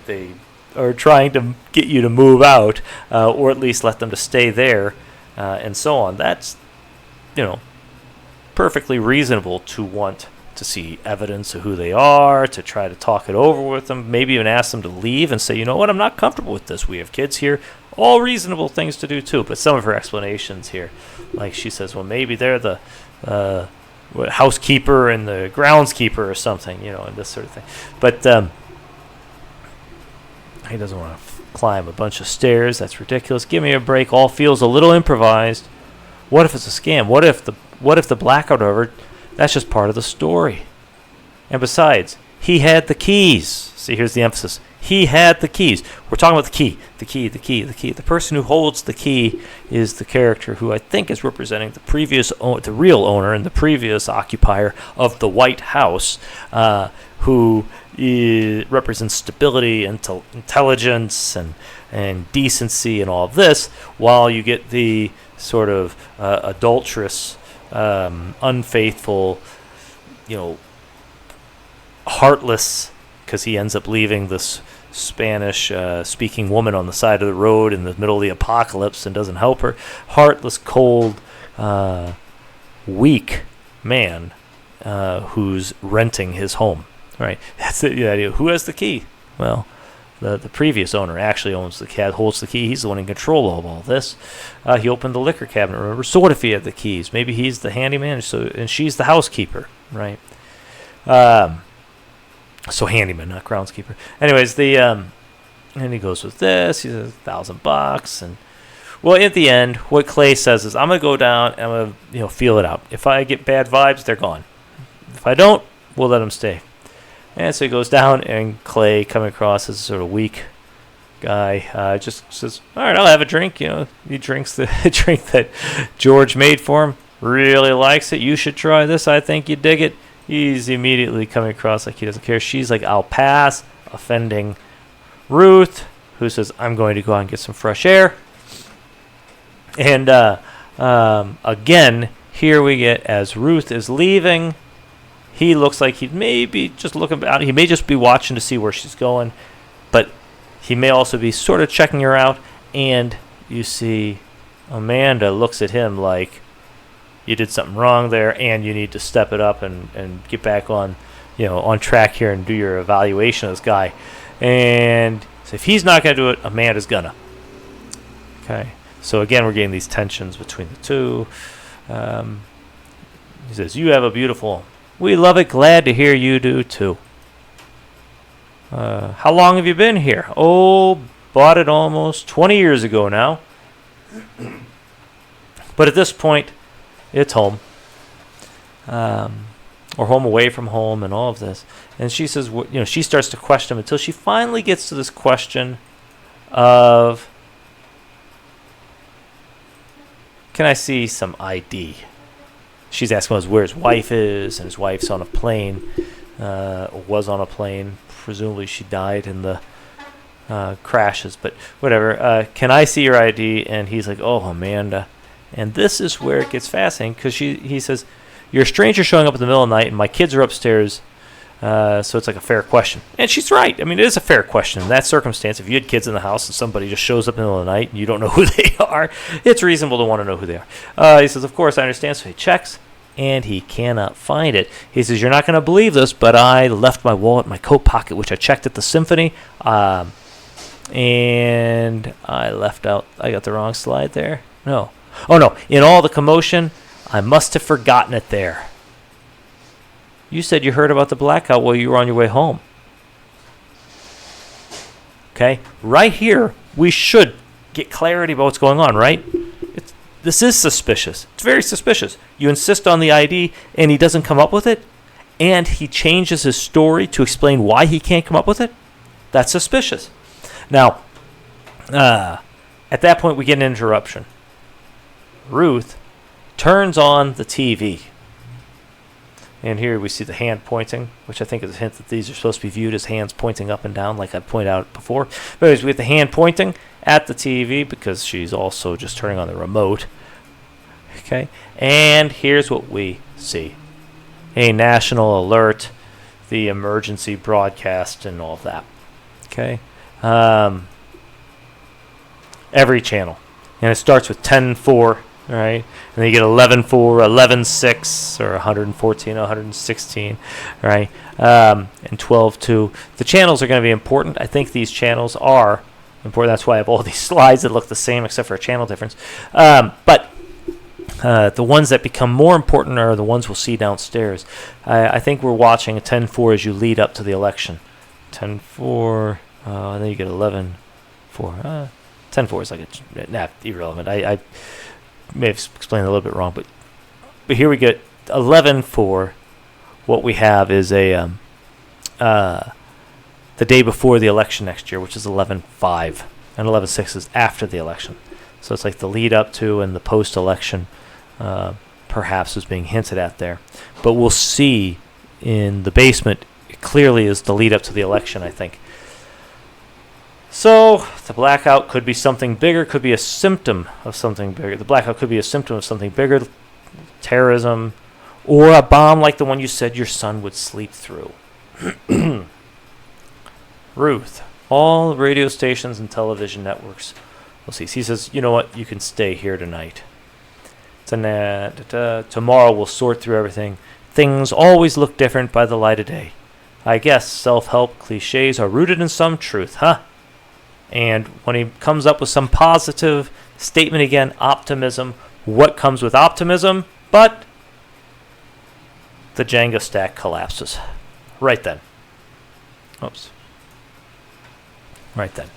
are trying to get you to move out, or at least let them to stay there, and so on, that's, perfectly reasonable to want to see evidence of who they are, to try to talk it over with them, maybe even ask them to leave and say, you know what, I'm not comfortable with this. We have kids here. All reasonable things to do, too. But some of her explanations here, like she says, well, maybe they're the housekeeper and the groundskeeper or something, and this sort of thing. But he doesn't want to climb a bunch of stairs. That's ridiculous. Give me a break. All feels a little improvised. What if it's a scam? What if the blackout over? That's just part of the story. And besides, he had the keys. See, here's the emphasis. He had the keys. We're talking about the key. The key. The person who holds the key is the character who I think is representing the real owner and the previous occupier of the White House, who represents stability and intelligence and decency and all of this, while you get the sort of adulterous, unfaithful, heartless, because he ends up leaving this Spanish speaking woman on the side of the road in the middle of the apocalypse and doesn't help her. Heartless, cold, weak man who's renting his home. Right? That's the idea. Who has the key? Well, the previous owner actually holds the key. He's the one in control of all this. He opened the liquor cabinet, remember? So what if he had the keys? Maybe he's the handyman, and she's the housekeeper, right? So handyman, not groundskeeper. Anyways, and he goes with this. He says $1,000, and well, at the end, what Clay says is, I'm gonna go down and I'm gonna feel it out. If I get bad vibes, they're gone. If I don't, we'll let them stay. And so he goes down, and Clay, coming across as sort of weak, guy just says, all right, I'll have a drink. He drinks the drink that George made for him. Really likes it. You should try this. I think you dig it. He's immediately coming across like he doesn't care. She's like, I'll pass, offending Ruth, who says, I'm going to go out and get some fresh air. And again, here we get, as Ruth is leaving, he looks like he may be just looking out. He may just be watching to see where she's going, but he may also be sort of checking her out. And you see Amanda looks at him like, you did something wrong there, and you need to step it up and get back on, on track here and do your evaluation of this guy. And so if he's not going to do it, Amanda's gonna. Okay. So again, we're getting these tensions between the two. He says, you have a beautiful. We love it. Glad to hear you do too. How long have you been here? Oh, bought it almost 20 years ago now. But at this point, it's home. Or home away from home and all of this. And she says, she starts to question him until she finally gets to this question of, can I see some ID? She's asking where his wife is, and his wife's on a plane, was on a plane. Presumably she died in the crashes, but whatever. Can I see your ID? And he's like, oh, Amanda. And this is where it gets fascinating, because he says, you're a stranger showing up in the middle of the night, and my kids are upstairs, so it's like a fair question. And she's right. I mean, it is a fair question. In that circumstance, if you had kids in the house and somebody just shows up in the middle of the night and you don't know who they are, it's reasonable to want to know who they are. He says, of course, I understand. So he checks, and he cannot find it. He says, you're not going to believe this, but I left my wallet in my coat pocket, which I checked at the symphony, and I left out, I got the wrong slide there. No. Oh, no. In all the commotion, I must have forgotten it there. You said you heard about the blackout while you were on your way home. Okay? Right here, we should get clarity about what's going on, right? This is suspicious. It's very suspicious. You insist on the ID, and he doesn't come up with it, and he changes his story to explain why he can't come up with it. That's suspicious. Now, at that point, we get an interruption. Ruth turns on the TV. And here we see the hand pointing, which I think is a hint that these are supposed to be viewed as hands pointing up and down, like I pointed out before. But anyways, we have the hand pointing at the TV because she's also just turning on the remote. Okay, and here's what we see. A national alert, the emergency broadcast, and all of that. Okay, every channel. And it starts with 10-4. All right, and then you get 11-4, 11-6, or 114, 116, right, and 12-2. The channels are going to be important. I think these channels are important. That's why I have all these slides that look the same except for a channel difference. But the ones that become more important are the ones we'll see downstairs. I think we're watching a 10-4 as you lead up to the election. 10-4, and then you get 11-4. 10-4 is like irrelevant. I may have explained it a little bit wrong, but here we get 11-4. What we have is the day before the election next year, which is 11-5, and 11-6 is after the election. So it's like the lead up to and the post-election, perhaps, is being hinted at there. But we'll see in the basement. It clearly is the lead up to the election, I think. So the blackout could be something bigger, could be a symptom of something bigger. The blackout could be a symptom of something bigger, terrorism, or a bomb like the one you said your son would sleep through. Ruth, all radio stations and television networks. We'll see. He says, you know what, you can stay here tonight. Tomorrow we'll sort through everything. Things always look different by the light of day. I guess self-help cliches are rooted in some truth, huh? And when he comes up with some positive statement again, optimism, what comes with optimism? But the Jenga stack collapses. Right then. Oops. Right then.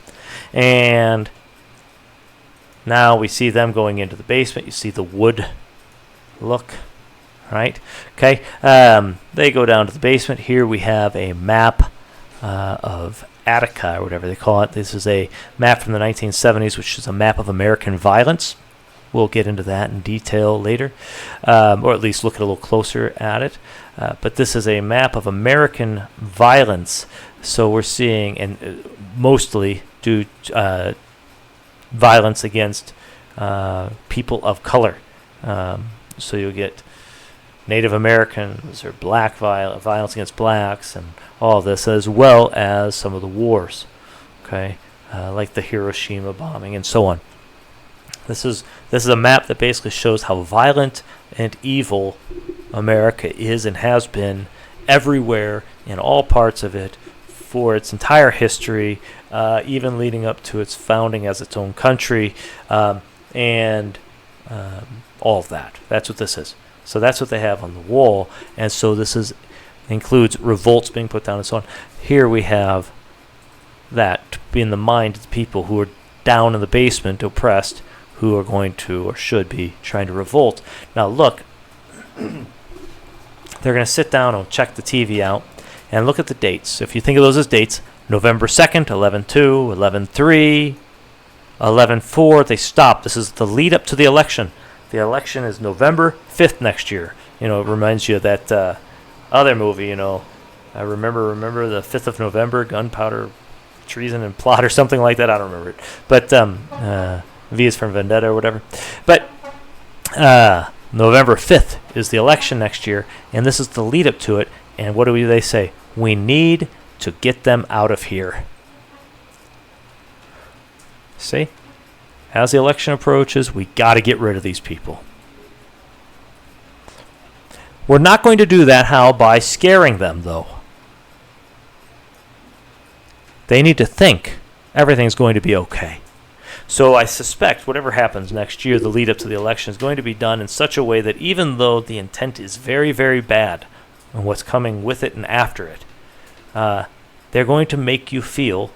And now we see them going into the basement. You see the wood look. Right? Okay. They go down to the basement. Here we have a map of Cyberattack, or whatever they call it. This is a map from the 1970s, which is a map of American violence. We'll get into that in detail later, or at least look at a little closer at it. But this is a map of American violence. So we're seeing, and mostly due violence against people of color. So you'll get Native Americans or black violence against blacks and all this, as well as some of the wars, okay, like the Hiroshima bombing and so on. This is a map that basically shows how violent and evil America is and has been everywhere in all parts of it for its entire history, even leading up to its founding as its own country, and all of that. That's what this is. So that's what they have on the wall, and so this includes revolts being put down and so on. Here we have that to be in the mind of the people who are down in the basement, oppressed, who are going to or should be trying to revolt. Now look, they're going to sit down and check the TV out and look at the dates. If you think of those as dates, November 2nd, 11/2, 11/3, 11/4, they stop. This is the lead up to the election. The election is November 5th next year. It reminds you of that other movie, I remember the 5th of November, gunpowder, treason, and plot, or something like that. I don't remember it. But V is for Vendetta or whatever. But November 5th is the election next year, and this is the lead up to it. And what do they say? We need to get them out of here. See? As the election approaches, we got to get rid of these people. We're not going to do that, how? By scaring them, though. They need to think everything's going to be okay. So I suspect whatever happens next year, the lead up to the election, is going to be done in such a way that even though the intent is very, very bad, and what's coming with it and after it, they're going to make you feel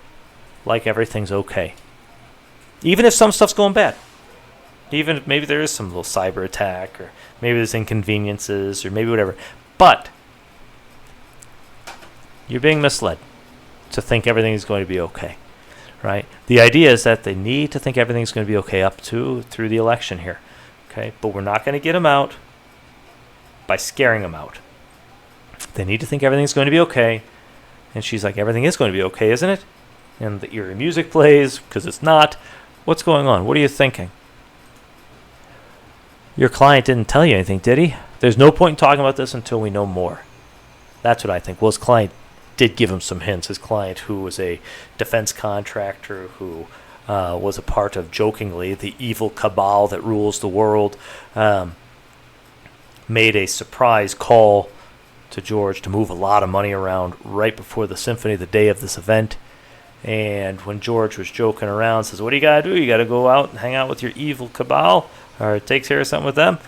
like everything's okay. Even if some stuff's going bad. Even if maybe there is some little cyber attack, or maybe there's inconveniences, or maybe whatever. But you're being misled to think everything is going to be okay, right? The idea is that they need to think everything's going to be okay up to through the election here, okay? But we're not going to get them out by scaring them out. They need to think everything's going to be okay. And she's like, everything is going to be okay, isn't it? And the eerie music plays, because it's not. What's going on? What are you thinking? Your client didn't tell you anything, did he? There's no point in talking about this until we know more. That's what I think. Well, his client did give him some hints. His client, who was a defense contractor, who was a part of, jokingly, the evil cabal that rules the world, made a surprise call to George to move a lot of money around right before the symphony, the day of this event. And when George was joking around, says, what do you got to do? You got to go out and hang out with your evil cabal, or take care of something with them?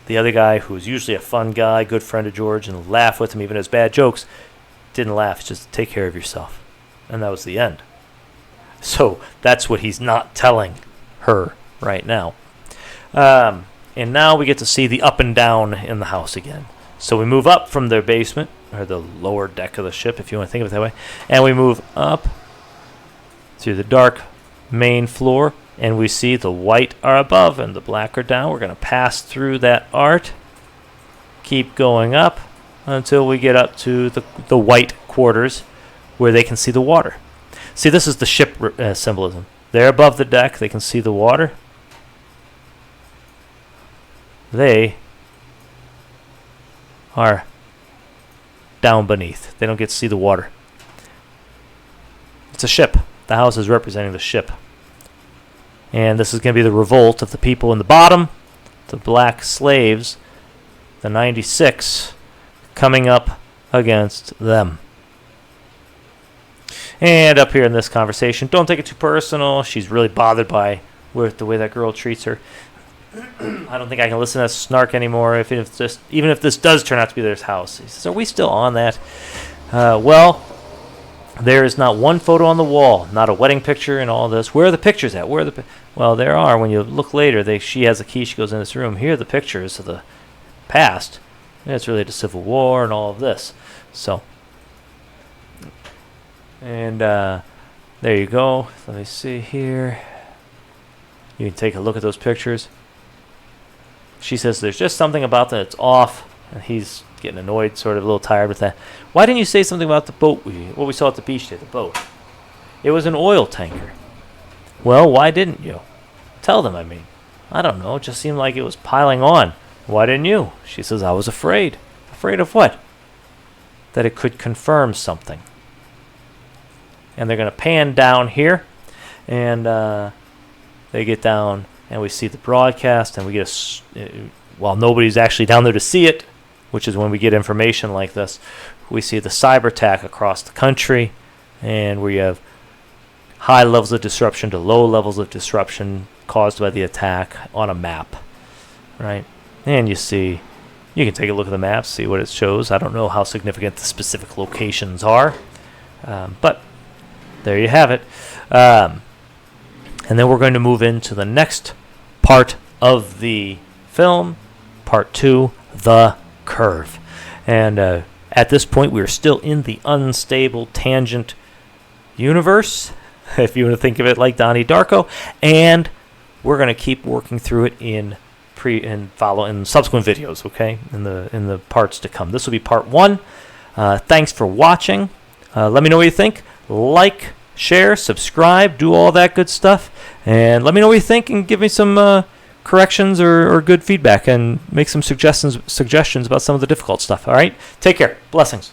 The other guy, who's usually a fun guy, good friend of George, and laugh with him even his bad jokes, didn't laugh. Just take care of yourself. And that was the end. So that's what he's not telling her right now. And now we get to see the up and down in the house again. So we move up from their basement, or the lower deck of the ship, if you want to think of it that way, and we move up to the dark main floor, and we see the white are above and the black are down. We're going to pass through that art, keep going up until we get up to the white quarters where they can see the water. See, this is the ship symbolism. They're above the deck. They can see the water. They are down beneath. They don't get to see the water. It's a ship. The house is representing the ship. And this is going to be the revolt of the people in the bottom, the black slaves, the 96, coming up against them. And up here in this conversation, don't take it too personal. She's really bothered by the way that girl treats her. I don't think I can listen to that snark anymore, even if this does turn out to be their house. He says, are we still on that? Well, there is not one photo on the wall, not a wedding picture and all this. Where are the pictures at? Well, there are. When you look later, she has a key. She goes in this room. Here are the pictures of the past. And it's related to Civil War and all of this. So And there you go. Let me see here. You can take a look at those pictures. She says there's just something about that that's off. And he's getting annoyed, sort of a little tired with that. Why didn't you say something about the boat, what we saw at the beach today, the boat? It was an oil tanker. Well, why didn't you? Tell them, I mean. I don't know. It just seemed like it was piling on. Why didn't you? She says, I was afraid. Afraid of what? That it could confirm something. And they're going to pan down here. And they get down, and we see the broadcast, and we get while nobody's actually down there to see it, which is when we get information like this, we see the Cyberattack across the country, and we have high levels of disruption to low levels of disruption caused by the attack on a map, right? And you can take a look at the map, see what it shows. I don't know how significant the specific locations are, but there you have it. And then we're going to move into the next part of the film, part 2, The Curve. And at this point, we're still in the unstable tangent universe, if you want to think of it like Donnie Darko, and we're going to keep working through it in subsequent videos, okay, in the parts to come. This will be part 1. Thanks for watching. Let me know what you think. Like, share, subscribe, do all that good stuff, and let me know what you think, and give me some corrections or good feedback, and make some suggestions about some of the difficult stuff. All right, take care. Blessings.